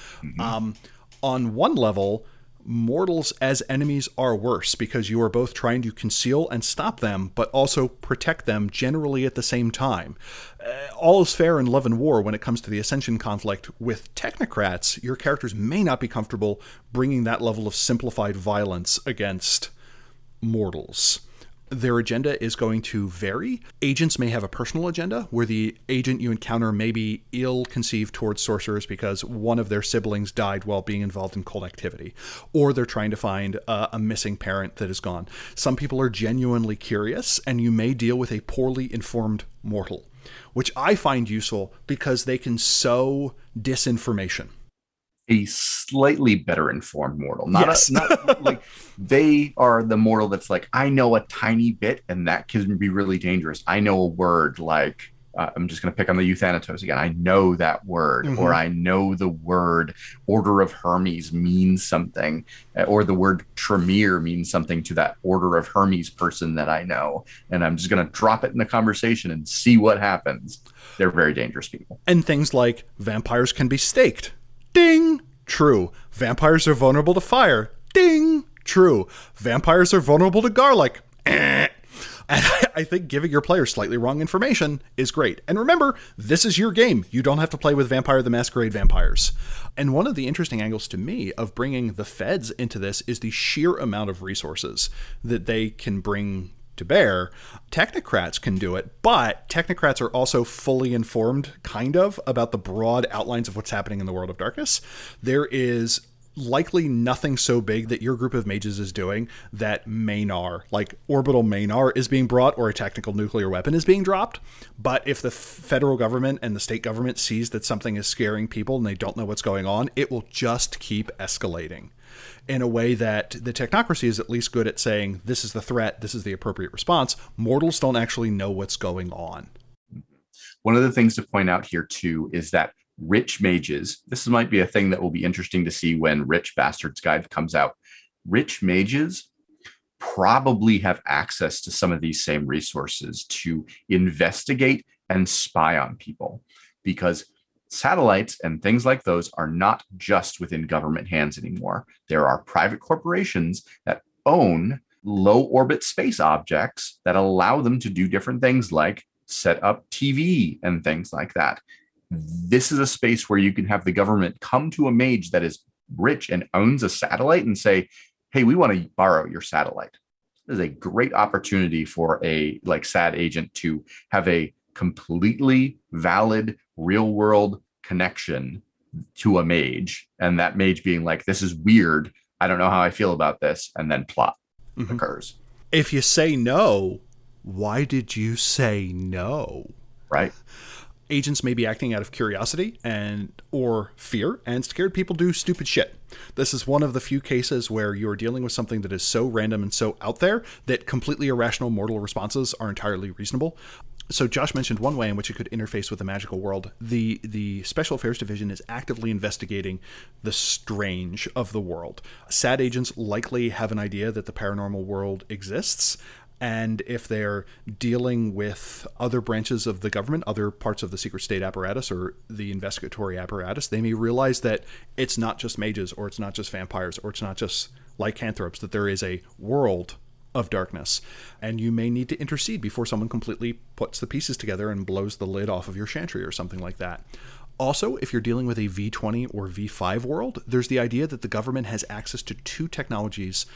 Speaker 1: On one level, mortals as enemies are worse because you are both trying to conceal and stop them, but also protect them generally at the same time. All is fair in love and war when it comes to the Ascension conflict. With technocrats, your characters may not be comfortable bringing that level of simplified violence against mortals. Their agenda is going to vary. Agents may have a personal agenda where the agent you encounter may be ill-conceived towards sorcerers because one of their siblings died while being involved in cult activity, or they're trying to find a missing parent that is gone. Some people are genuinely curious, and you may deal with a poorly informed mortal, which I find useful because they can sow disinformation.
Speaker 2: A slightly better informed mortal, not
Speaker 1: Yes.
Speaker 2: not like they are the mortal that's like, I know a tiny bit, and that can be really dangerous. I know a word like I'm just going to pick on the Euthanatos again. I know that word, or I know the word Order of Hermes means something, or the word Tremere means something to that Order of Hermes person that I know, and I'm just going to drop it in the conversation and see what happens. They're very dangerous people.
Speaker 1: And things like vampires can be staked. Ding! True. Vampires are vulnerable to fire. Ding! True. Vampires are vulnerable to garlic. And I think giving your players slightly wrong information is great. And remember, this is your game. You don't have to play with Vampire the Masquerade vampires. And one of the interesting angles to me of bringing the feds into this is the sheer amount of resources that they can bring to bear. Technocrats can do it, but technocrats are also fully informed, kind of, about the broad outlines of what's happening in the world of darkness. There is likely nothing so big that your group of mages is doing that Manar, like orbital Manar, is being brought or a tactical nuclear weapon is being dropped. But if the federal government and the state government sees that something is scaring people and they don't know what's going on, it will just keep escalating in a way that the technocracy is at least good at saying, this is the threat, this is the appropriate response. Mortals don't actually know what's going on.
Speaker 2: One of the things to point out here, too, is that rich mages, this might be a thing that will be interesting to see when Rich Bastard's Guide comes out. Rich mages probably have access to some of these same resources to investigate and spy on people, because satellites and things like those are not just within government hands anymore. There are private corporations that own low orbit space objects that allow them to do different things like set up TV and things like that. This is a space where you can have the government come to a mage that is rich and owns a satellite and say, hey, we want to borrow your satellite. This is a great opportunity for a SAD agent to have a completely valid real world connection to a mage, and that mage being like, this is weird, I don't know how I feel about this, and then plot occurs.
Speaker 1: If you say no, why did you say no?
Speaker 2: Right.
Speaker 1: Agents may be acting out of curiosity or fear, and scared people do stupid shit. This is one of the few cases where you're dealing with something that is so random and so out there that completely irrational mortal responses are entirely reasonable. So Josh mentioned one way in which it could interface with the magical world. The Special Affairs Division is actively investigating the strange of the world. SAD agents likely have an idea that the paranormal world exists, and if they're dealing with other branches of the government, other parts of the secret state apparatus or the investigatory apparatus, they may realize that it's not just mages, or it's not just vampires, or it's not just lycanthropes, that there is a world of darkness, and you may need to intercede before someone completely puts the pieces together and blows the lid off of your chantry or something like that. Also, if you're dealing with a V20 or V5 world, there's the idea that the government has access to two technologies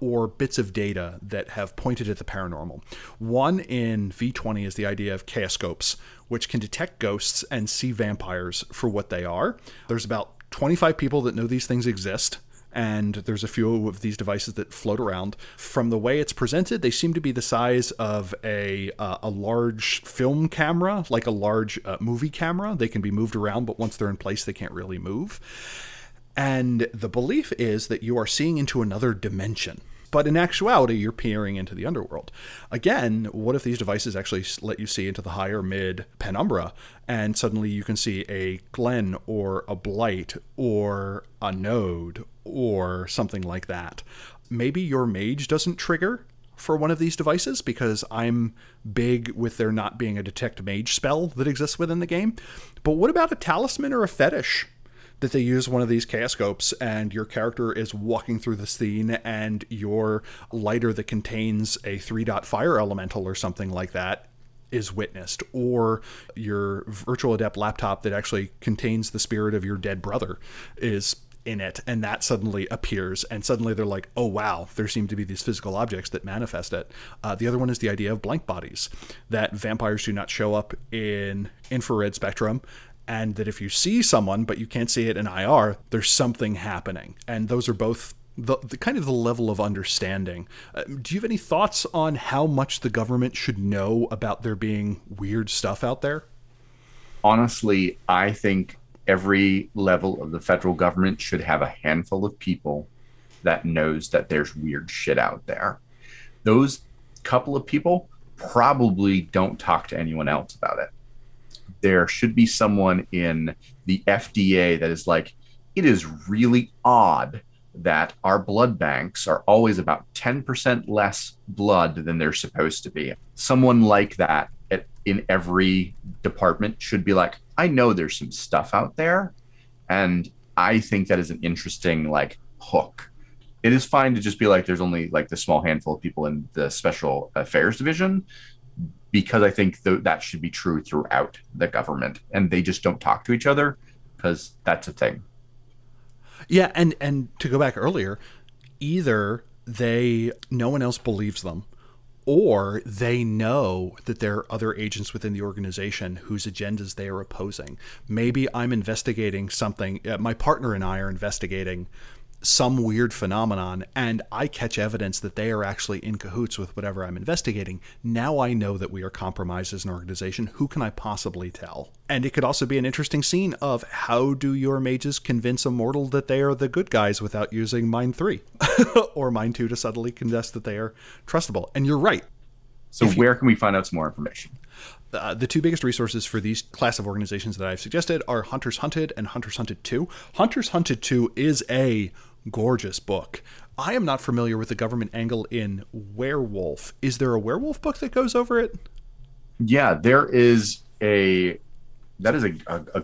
Speaker 1: or bits of data that have pointed at the paranormal. One in V20 is the idea of chaoscopes, which can detect ghosts and see vampires for what they are. There's about 25 people that know these things exist, and there's a few of these devices that float around. From the way it's presented, they seem to be the size of a large film camera, like a large movie camera. They can be moved around, but once they're in place, they can't really move. And the belief is that you are seeing into another dimension. But in actuality, you're peering into the underworld. Again, what if these devices actually let you see into the higher mid penumbra, and suddenly you can see a Glen or a Blight or a Node or something like that? Maybe your mage doesn't trigger for one of these devices because I'm big with there not being a detect mage spell that exists within the game. But what about a talisman or a fetish? That they use one of these chaoscopes and your character is walking through the scene and your lighter that contains a 3-dot fire elemental or something like that is witnessed, or your virtual adept laptop that actually contains the spirit of your dead brother is in it, and that suddenly appears, and suddenly they're like, oh wow, there seem to be these physical objects that manifest it. The other one is the idea of blank bodies, that vampires do not show up in infrared spectrum, and that if you see someone but you can't see it in IR, there's something happening. And those are both the kind of the level of understanding. Do you have any thoughts on how much the government should know about there being weird stuff out there?
Speaker 2: Honestly, I think every level of the federal government should have a handful of people that knows that there's weird shit out there. Those couple of people probably don't talk to anyone else about it. There should be someone in the FDA that is like, it is really odd that our blood banks are always about 10% less blood than they're supposed to be. Someone like that in every department should be like, I know there's some stuff out there, and I think that is an interesting like hook. It is fine to just be like, there's only like the small handful of people in the special affairs division, because I think that should be true throughout the government, and they just don't talk to each other because that's a thing.
Speaker 1: Yeah, and to go back earlier, either no one else believes them, or they know that there are other agents within the organization whose agendas they are opposing. Maybe I'm investigating something, my partner and I are investigating some weird phenomenon, and I catch evidence that they are actually in cahoots with whatever I'm investigating. Now I know that we are compromised as an organization. Who can I possibly tell? And it could also be an interesting scene of how do your mages convince a mortal that they are the good guys without using Mind 3 or Mind 2 to subtly convince that they are trustable. And you're right.
Speaker 2: So where can we find out some more information?
Speaker 1: The two biggest resources for these class of organizations that I've suggested are Hunters Hunted and Hunters Hunted 2. Hunters Hunted 2 is a gorgeous book. I am not familiar with the government angle in Werewolf. Is there a werewolf book that goes over it?
Speaker 2: Yeah, that is a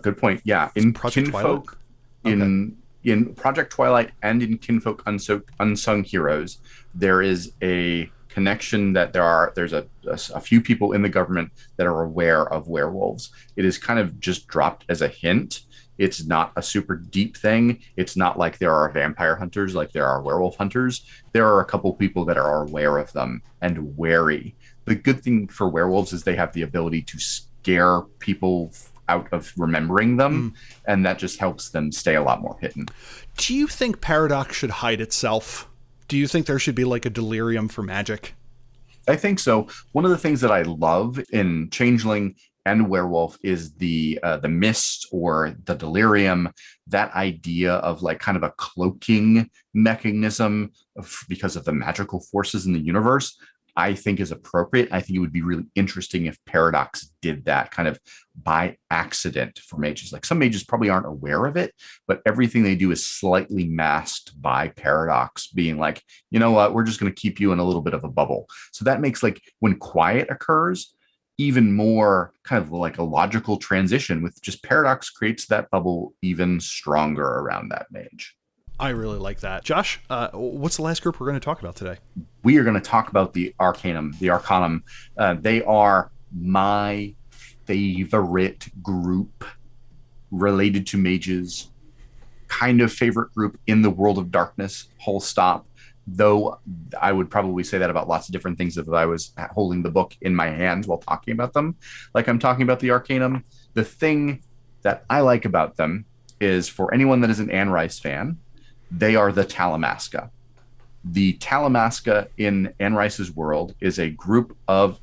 Speaker 2: good point. Yeah, in
Speaker 1: Project
Speaker 2: Kinfolk,
Speaker 1: Twilight?
Speaker 2: in Project Twilight and in Kinfolk Unsung Heroes, there is a connection that there's a few people in the government that are aware of werewolves. It is kind of just dropped as a hint. It's not a super deep thing. It's not like there are vampire hunters like there are werewolf hunters. There are a couple people that are aware of them and wary. The good thing for werewolves is they have the ability to scare people out of remembering them, and that just helps them stay a lot more hidden.
Speaker 1: Do you think Paradox should hide itself? Do you think there should be like a delirium for magic?
Speaker 2: I think so. One of the things that I love in Changeling and Werewolf is the mist or the delirium, that idea of like kind of a cloaking mechanism because of the magical forces in the universe, I think is appropriate. I think it would be really interesting if Paradox did that kind of by accident for mages. Like some mages probably aren't aware of it, but everything they do is slightly masked by Paradox being like, you know what, we're just going to keep you in a little bit of a bubble. So that makes like when quiet occurs, even more kind of like a logical transition with just Paradox creates that bubble even stronger around that mage.
Speaker 1: I really like that. Josh, what's the last group we're going to talk about today?
Speaker 2: We are going to talk about the Arcanum. They are my favorite group related to mages, kind of favorite group in the world of darkness, whole stop. Though I would probably say that about lots of different things if I was holding the book in my hands while talking about them. Like I'm talking about the Arcanum. The thing that I like about them is, for anyone that is an Anne Rice fan, they are the Talamasca. The Talamasca in Anne Rice's world is a group of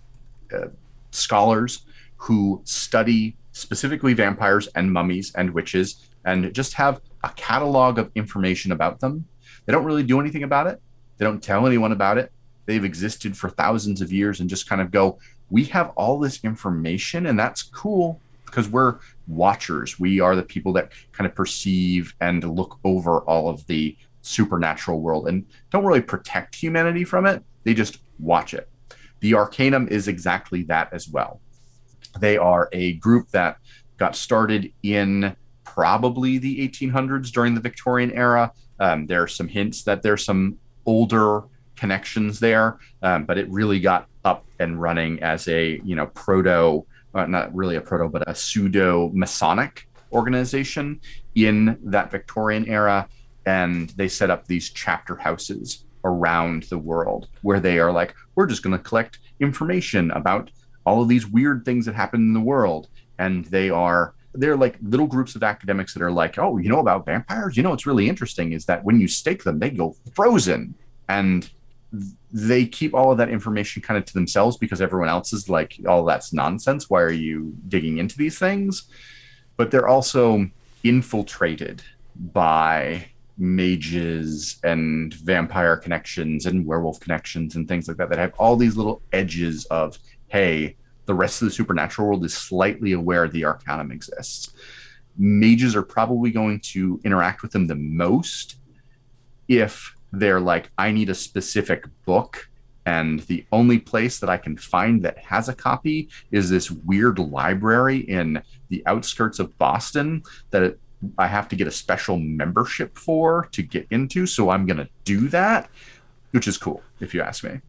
Speaker 2: scholars who study specifically vampires and mummies and witches and just have a catalog of information about them. They don't really do anything about it. They don't tell anyone about it. They've existed for thousands of years and just kind of go, we have all this information and that's cool because we're watchers. We are the people that kind of perceive and look over all of the supernatural world and don't really protect humanity from it. They just watch it. The Arcanum is exactly that as well. They are a group that got started in probably the 1800s during the Victorian era. There are some hints that there's some older connections there, but it really got up and running as a, not really a proto, but a pseudo Masonic organization in that Victorian era. And they set up these chapter houses around the world where they are like, we're just going to collect information about all of these weird things that happen in the world. And they're like little groups of academics that are like, oh, you know about vampires? What's really interesting is that when you stake them, they go frozen. And they keep all of that information kind of to themselves because everyone else is like, oh, that's nonsense. Why are you digging into these things? But they're also infiltrated by mages and vampire connections and werewolf connections and things like that have all these little edges of, hey, the rest of the supernatural world is slightly aware the Arcanum exists. Mages are probably going to interact with them the most if they're like, I need a specific book, and the only place that I can find that has a copy is this weird library in the outskirts of Boston that I have to get a special membership for to get into. So I'm going to do that, which is cool, if you ask me.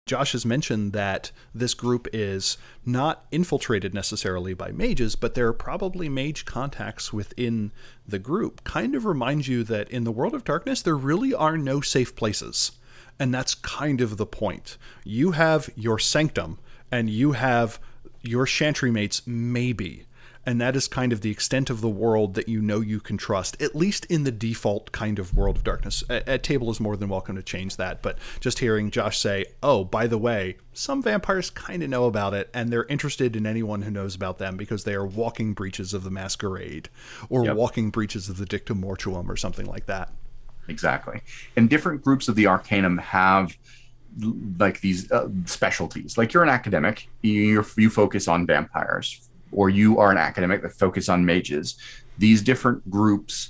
Speaker 1: Josh has mentioned that this group is not infiltrated necessarily by mages, but there are probably mage contacts within the group. Kind of reminds you that in the world of darkness, there really are no safe places. And that's kind of the point. You have your sanctum, and you have your chantry mates, maybe. And that is kind of the extent of the world that you can trust, at least in the default kind of world of darkness. A Table is more than welcome to change that, but just hearing Josh say, oh, by the way, some vampires kind of know about it, and they're interested in anyone who knows about them because they are walking breaches of the masquerade, or walking breaches of the dictum mortuum, or something like that.
Speaker 2: Exactly. And different groups of the Arcanum have like these specialties. Like you're an academic, you focus on vampires, or you are an academic that focus on mages. These different groups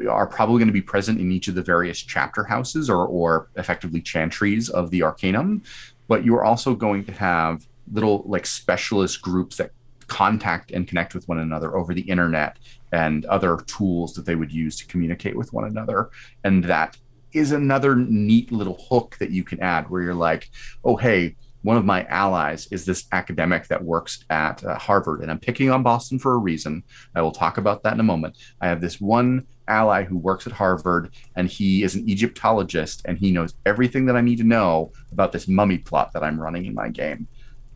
Speaker 2: are probably going to be present in each of the various chapter houses or effectively chantries of the Arcanum. But you're also going to have little like specialist groups that contact and connect with one another over the internet and other tools that they would use to communicate with one another. And that is another neat little hook that you can add where you're like, oh, hey, one of my allies is this academic that works at Harvard, and I'm picking on Boston for a reason. I will talk about that in a moment. I have this one ally who works at Harvard, and he is an Egyptologist, and he knows everything that I need to know about this mummy plot that I'm running in my game.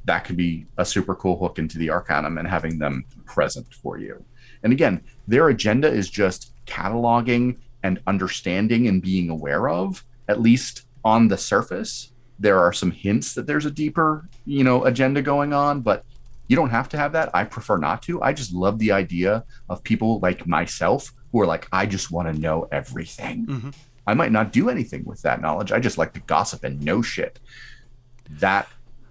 Speaker 2: That could be a super cool hook into the Arcanum and having them present for you. And again, their agenda is just cataloging and understanding and being aware of, at least on the surface. There are some hints that there's a deeper, agenda going on, but you don't have to have that. I prefer not to. I just love the idea of people like myself who are like, I just want to know everything. Mm-hmm. I might not do anything with that knowledge. I just like to gossip and know shit. That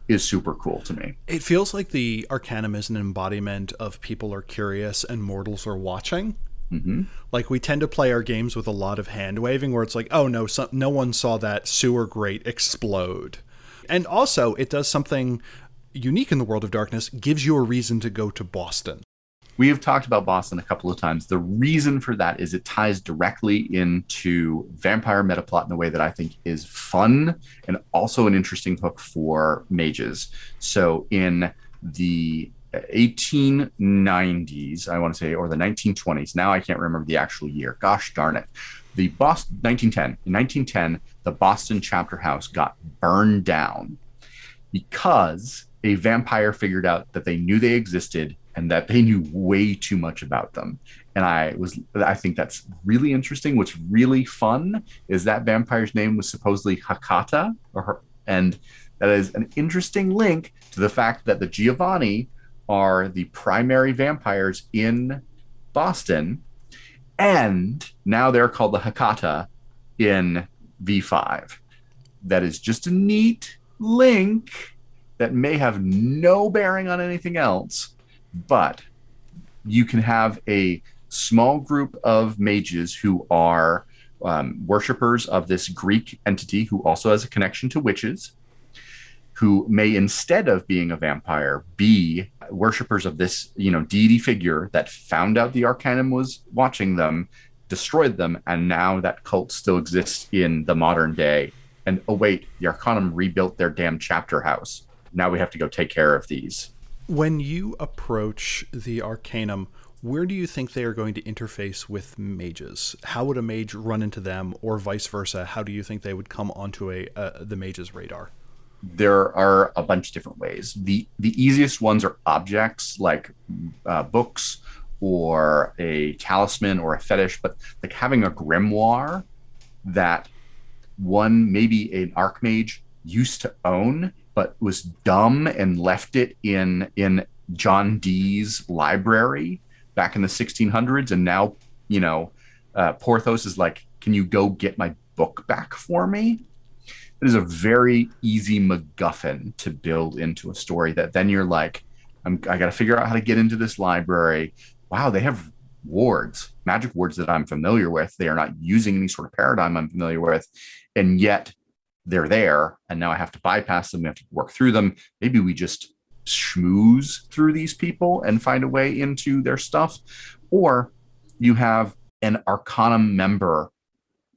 Speaker 2: is super cool to me.
Speaker 1: It feels like the Arcanum is an embodiment of people are curious and mortals are watching. Mm-hmm. Like we tend to play our games with a lot of hand waving where it's like, oh no, no one saw that sewer grate explode. And also it does something unique in the world of darkness, gives you a reason to go to Boston.
Speaker 2: We have talked about Boston a couple of times. The reason for that is it ties directly into vampire metaplot in a way that I think is fun and also an interesting hook for mages. So in the 1890s, I want to say, or the 1920s. Now I can't remember the actual year. Gosh darn it. The Boston 1910. In 1910, the Boston chapter house got burned down because a vampire figured out that they knew they existed and that they knew way too much about them. And I think that's really interesting. What's really fun is that vampire's name was supposedly Hakata, and that is an interesting link to the fact that the Giovanni are the primary vampires in Boston, and now they're called the Hakata in V5. that is just a neat link that may have no bearing on anything else, but you can have a small group of mages who are worshippers of this Greek entity who also has a connection to witches, who may, instead of being a vampire, be worshippers of this, deity figure that found out the Arcanum was watching them, destroyed them, and now that cult still exists in the modern day. And oh wait, the Arcanum rebuilt their damn chapter house. Now we have to go take care of these.
Speaker 1: When you approach the Arcanum, where do you think they are going to interface with mages? How would a mage run into them, or vice versa? How do you think they would come onto the mage's radar?
Speaker 2: There are a bunch of different ways. The easiest ones are objects like books or a talisman or a fetish, but like having a grimoire that maybe an archmage used to own, but was dumb and left it in John Dee's library back in the 1600s. And now, Porthos is like, can you go get my book back for me? It is a very easy MacGuffin to build into a story that then you're like, I got to figure out how to get into this library. Wow, they have wards, magic wards that I'm familiar with. They are not using any sort of paradigm I'm familiar with. And yet they're there. And now I have to bypass them. We have to work through them. Maybe we just schmooze through these people and find a way into their stuff. Or you have an Arcanum member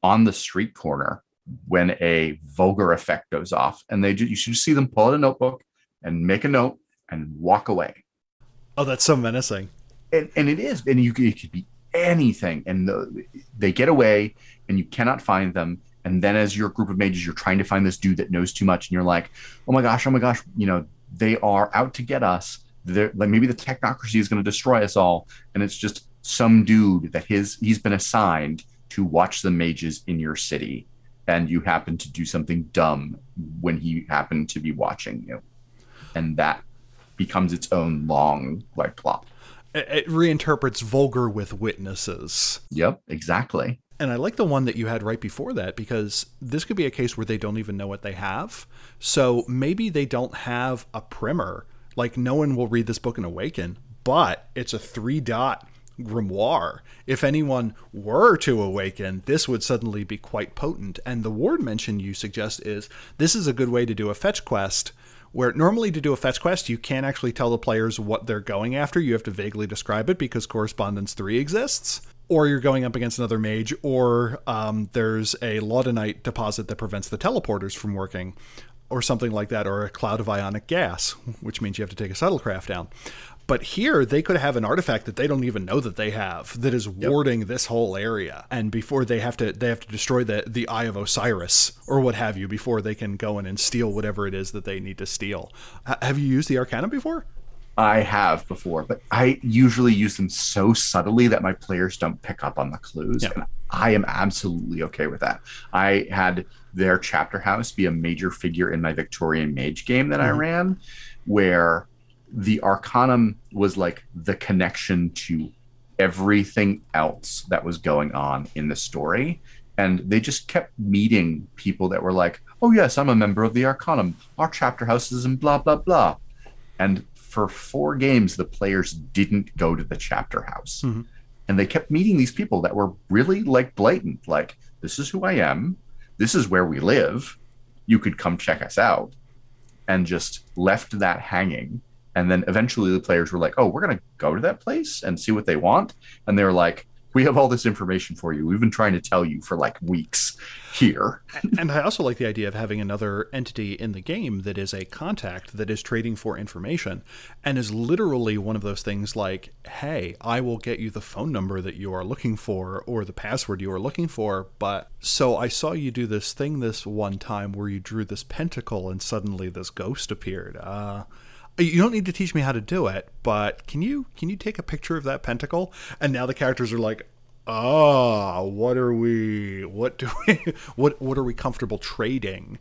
Speaker 2: on the street corner when a vulgar effect goes off, and you should see them pull out a notebook and make a note and walk away.
Speaker 1: Oh, that's so menacing.
Speaker 2: And it is. And it could be anything. And they get away and you cannot find them. And then as your group of mages, you're trying to find this dude that knows too much. And you're like, oh my gosh, they are out to get us. Like maybe the technocracy is going to destroy us all. And it's just some dude that he's been assigned to watch the mages in your city. And you happen to do something dumb when he happened to be watching you. And that becomes its own long plot.
Speaker 1: It reinterprets vulgar with witnesses.
Speaker 2: Yep, exactly.
Speaker 1: And I like the one that you had right before that, because this could be a case where they don't even know what they have. So maybe they don't have a primer. Like, no one will read this book and awaken, but it's a 3-dot grimoire. If anyone were to awaken, this would suddenly be quite potent. And the ward mention you suggest is this is a good way to do a fetch quest, where normally to do a fetch quest, you can't actually tell the players what they're going after. You have to vaguely describe it because Correspondence 3 exists. Or you're going up against another mage, or there's a Laudonite deposit that prevents the teleporters from working, or something like that, or a cloud of ionic gas, which means you have to take a shuttlecraft down. But here, they could have an artifact that they don't even know that they have that is warding this whole area. And before they have to destroy the Eye of Osiris or what have you before they can go in and steal whatever it is that they need to steal. Have you used the Arcanum before?
Speaker 2: I have before, but I usually use them so subtly that my players don't pick up on the clues. Yep. And I am absolutely okay with that. I had their chapter house be a major figure in my Victorian Mage game that I ran, where the Arcanum was like the connection to everything else that was going on in the story. And they just kept meeting people that were like, oh yes, I'm a member of the Arcanum. Our chapter house is in blah, blah, blah. And for 4 games, the players didn't go to the chapter house. Mm-hmm. And they kept meeting these people that were really blatant. Like, this is who I am. This is where we live. You could come check us out. And just left that hanging. And then eventually the players were like, oh, we're going to go to that place and see what they want. And they were like, we have all this information for you. We've been trying to tell you for weeks here.
Speaker 1: And I also like the idea of having another entity in the game that is a contact that is trading for information and is literally one of those things like, hey, I will get you the phone number that you are looking for or the password you are looking for. But so I saw you do this thing this one time where you drew this pentacle and suddenly this ghost appeared. You don't need to teach me how to do it, but can you take a picture of that pentacle? And now the characters are like, what are we comfortable trading?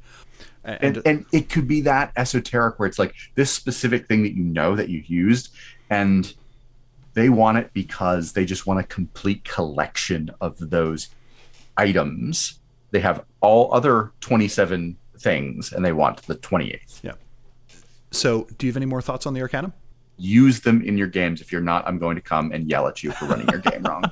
Speaker 2: And it could be that esoteric where it's like this specific thing that you know that you used, and they want it because they just want a complete collection of those items. They have all other 27 things and they want the 28th.
Speaker 1: Yeah. So do you have any more thoughts on the Arcanum?
Speaker 2: Use them in your games. If you're not, I'm going to come and yell at you for running your game wrong.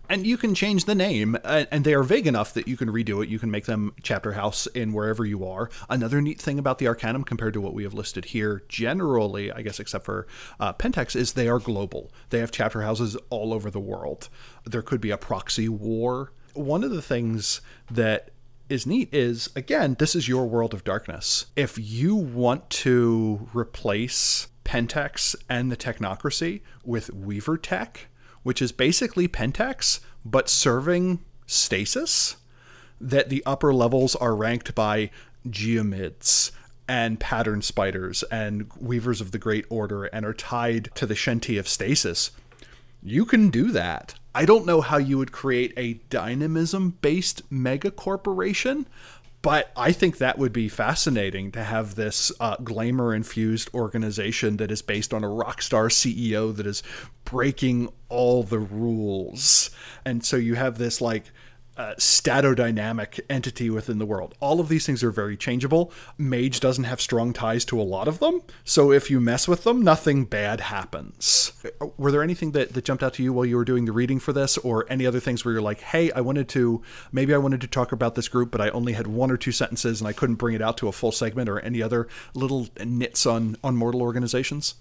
Speaker 1: And you can change the name, and they are vague enough that you can redo it. You can make them Chapter House in wherever you are. Another neat thing about the Arcanum compared to what we have listed here, generally, I guess except for Pentex, is they are global. They have chapter houses all over the world. There could be a proxy war. One of the things that is neat is, again, this is your world of darkness. If you want to replace Pentex and the Technocracy with Weaver Tech, which is basically Pentex, but serving stasis, that the upper levels are ranked by geomids and pattern spiders and weavers of the Great Order and are tied to the Shenti of stasis, you can do that. I don't know how you would create a dynamism-based mega corporation, but I think that would be fascinating to have this glamour-infused organization that is based on a rock star CEO that is breaking all the rules. And so you have this like statodynamic entity within the world. All of these things are very changeable. Mage doesn't have strong ties to a lot of them, so if you mess with them, nothing bad happens. Were there anything that jumped out to you while you were doing the reading for this, or any other things where you're like, hey, maybe I wanted to talk about this group, but I only had 1 or 2 sentences and I couldn't bring it out to a full segment, or any other little nits on mortal organizations?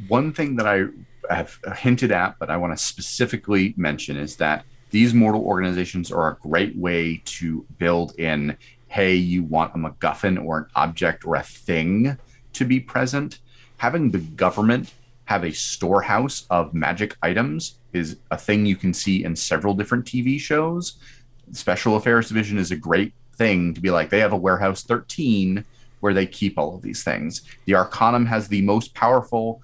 Speaker 2: One thing that I have hinted at, but I want to specifically mention, is that these mortal organizations are a great way to build in, hey, you want a MacGuffin or an object or a thing to be present. Having the government have a storehouse of magic items is a thing you can see in several different TV shows. Special Affairs Division is a great thing to be like, they have a Warehouse 13 where they keep all of these things. The Arcanum has the most powerful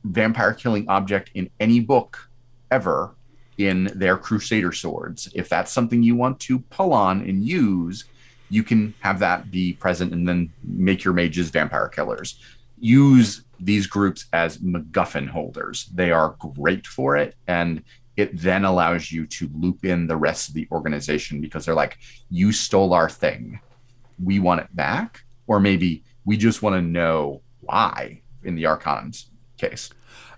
Speaker 2: vampire killing object in any book ever in their Crusader swords. If that's something you want to pull on and use, you can have that be present and then make your mages vampire killers. Use these groups as MacGuffin holders. They are great for it, and it then allows you to loop in the rest of the organization, because they're like, you stole our thing. We want it back, or maybe we just want to know why in the Arcanum's case.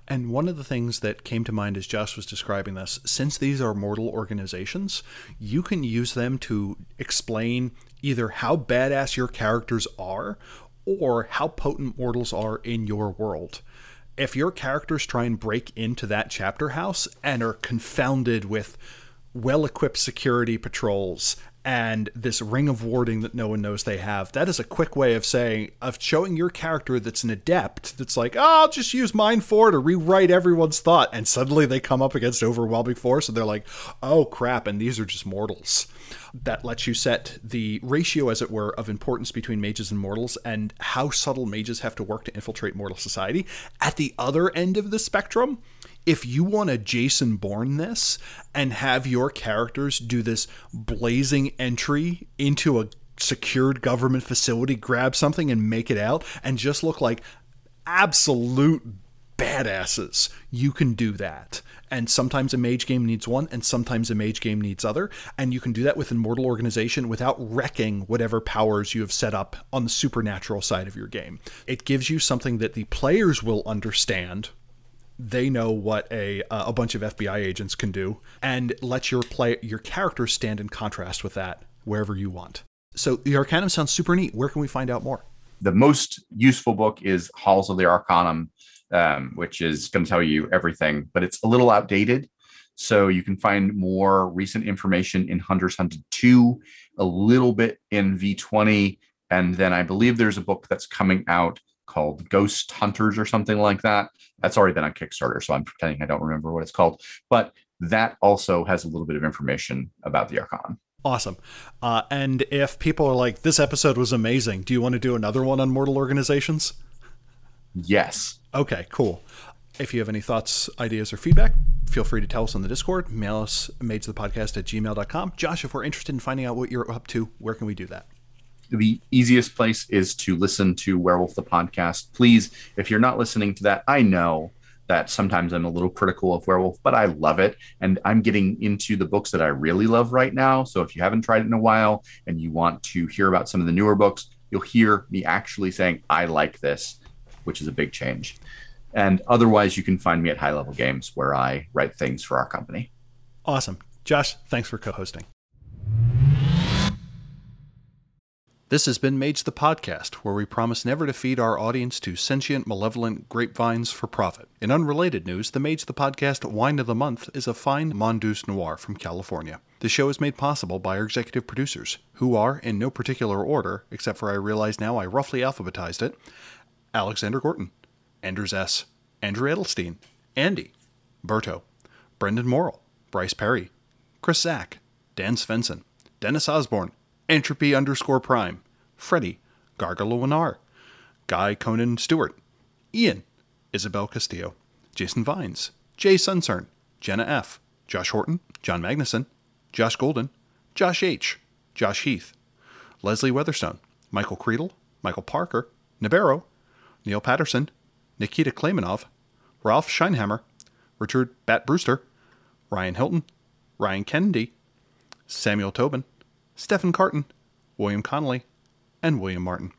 Speaker 1: And one of the things that came to mind as Josh was describing this, since these are mortal organizations, you can use them to explain either how badass your characters are or how potent mortals are in your world. If your characters try and break into that chapter house and are confounded with well-equipped security patrols and this ring of warding that no one knows they have, that is a quick way of showing your character that's an adept, that's like, oh, I'll just use Mind 4 to rewrite everyone's thought, and suddenly they come up against overwhelming force and they're like, oh crap, and these are just mortals. That lets you set the ratio, as it were, of importance between mages and mortals, and how subtle mages have to work to infiltrate mortal society. At the other end of the spectrum, if you want to Jason Bourne this and have your characters do this blazing entry into a secured government facility, grab something and make it out, and just look like absolute badasses, you can do that. And sometimes a mage game needs one, and sometimes a mage game needs other. And you can do that with a mortal organization without wrecking whatever powers you have set up on the supernatural side of your game. It gives you something that the players will understand. They know what a bunch of FBI agents can do, and let your characters stand in contrast with that wherever you want. So the Arcanum sounds super neat. Where can we find out more?
Speaker 2: The most useful book is Halls of the Arcanum, which is going to tell you everything, but it's a little outdated. So you can find more recent information in Hunters Hunted 2, a little bit in V20, and then I believe there's a book that's coming out called Ghost Hunters or something like that. That's already been on Kickstarter, so I'm pretending I don't remember what it's called. But that also has a little bit of information about the Arcanum.
Speaker 1: Awesome. And if people are like, this episode was amazing, do you want to do another one on mortal organizations?
Speaker 2: Yes.
Speaker 1: Okay, cool. If you have any thoughts, ideas, or feedback, feel free to tell us on the Discord. Mail us, magethepodcast@gmail.com. Josh, if we're interested in finding out what you're up to, where can we do that?
Speaker 2: The easiest place is to listen to Werewolf the Podcast. Please, if you're not listening to that, I know that sometimes I'm a little critical of Werewolf, but I love it. And I'm getting into the books that I really love right now. So if you haven't tried it in a while and you want to hear about some of the newer books, you'll hear me actually saying, I like this, which is a big change. And otherwise, you can find me at High Level Games, where I write things for our company.
Speaker 1: Awesome. Josh, thanks for co-hosting. This has been Mage the Podcast, where we promise never to feed our audience to sentient, malevolent grapevines for profit. In unrelated news, the Mage the Podcast Wine of the Month is a fine Mongoose Noir from California. The show is made possible by our executive producers, who are, in no particular order, except for I realize now I roughly alphabetized it, Alexander Gorton, Anders S., Andrew Edelstein, Andy, Berto, Brendan Morrill, Bryce Perry, Chris Zack, Dan Svensson, Dennis Osborne, Entropy_Prime, Freddie, Gargalo Winar, Guy Conan Stewart, Ian, Isabel Castillo, Jason Vines, Jay Suncern, Jenna F., Josh Horton, John Magnuson, Josh Golden, Josh H., Josh Heath, Leslie Weatherstone, Michael Creedle, Michael Parker, Nabero, Neil Patterson, Nikita Klaimanov, Ralph Scheinhammer, Richard Bat Brewster, Ryan Hilton, Ryan Kennedy, Samuel Tobin, Stephen Carton, William Connolly, and William Martin.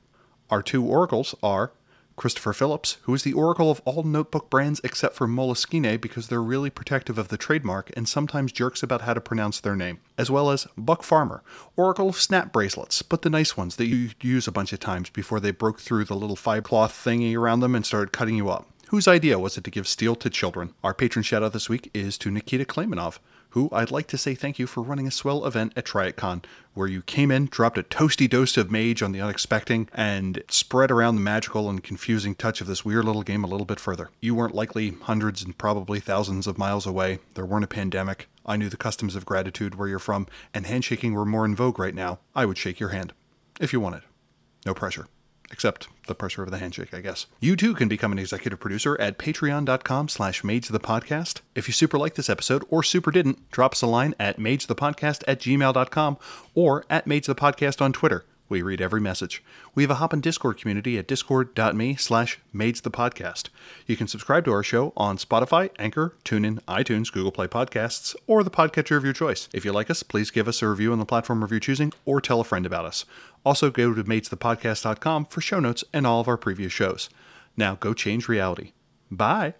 Speaker 1: Our two oracles are Christopher Phillips, who is the oracle of all notebook brands except for Moleskine because they're really protective of the trademark and sometimes jerks about how to pronounce their name, as well as Buck Farmer, oracle of snap bracelets, but the nice ones that you use a bunch of times before they broke through the little fibre cloth thingy around them and started cutting you up. Whose idea was it to give steel to children? Our patron shout out this week is to Nikita Klaimanov, who I'd like to say thank you for running a swell event at TriitCon, where you came in, dropped a toasty dose of Mage on the unexpected, and spread around the magical and confusing touch of this weird little game a little bit further. You weren't likely hundreds and probably thousands of miles away. There weren't a pandemic. I knew the customs of gratitude where you're from, and handshaking were more in vogue right now. I would shake your hand, if you wanted. No pressure. Except the pressure of the handshake, I guess. You too can become an executive producer at patreon.com/magethepodcast. If you super liked this episode or super didn't, drop us a line at magethepodcast@gmail.com or at magethepodcast on Twitter. We read every message. We have a Hop and Discord community at discord.me/magethepodcast. You can subscribe to our show on Spotify, Anchor, TuneIn, iTunes, Google Play Podcasts, or the podcatcher of your choice. If you like us, please give us a review on the platform of your choosing or tell a friend about us. Also, go to matesthepodcast.com for show notes and all of our previous shows. Now go change reality. Bye!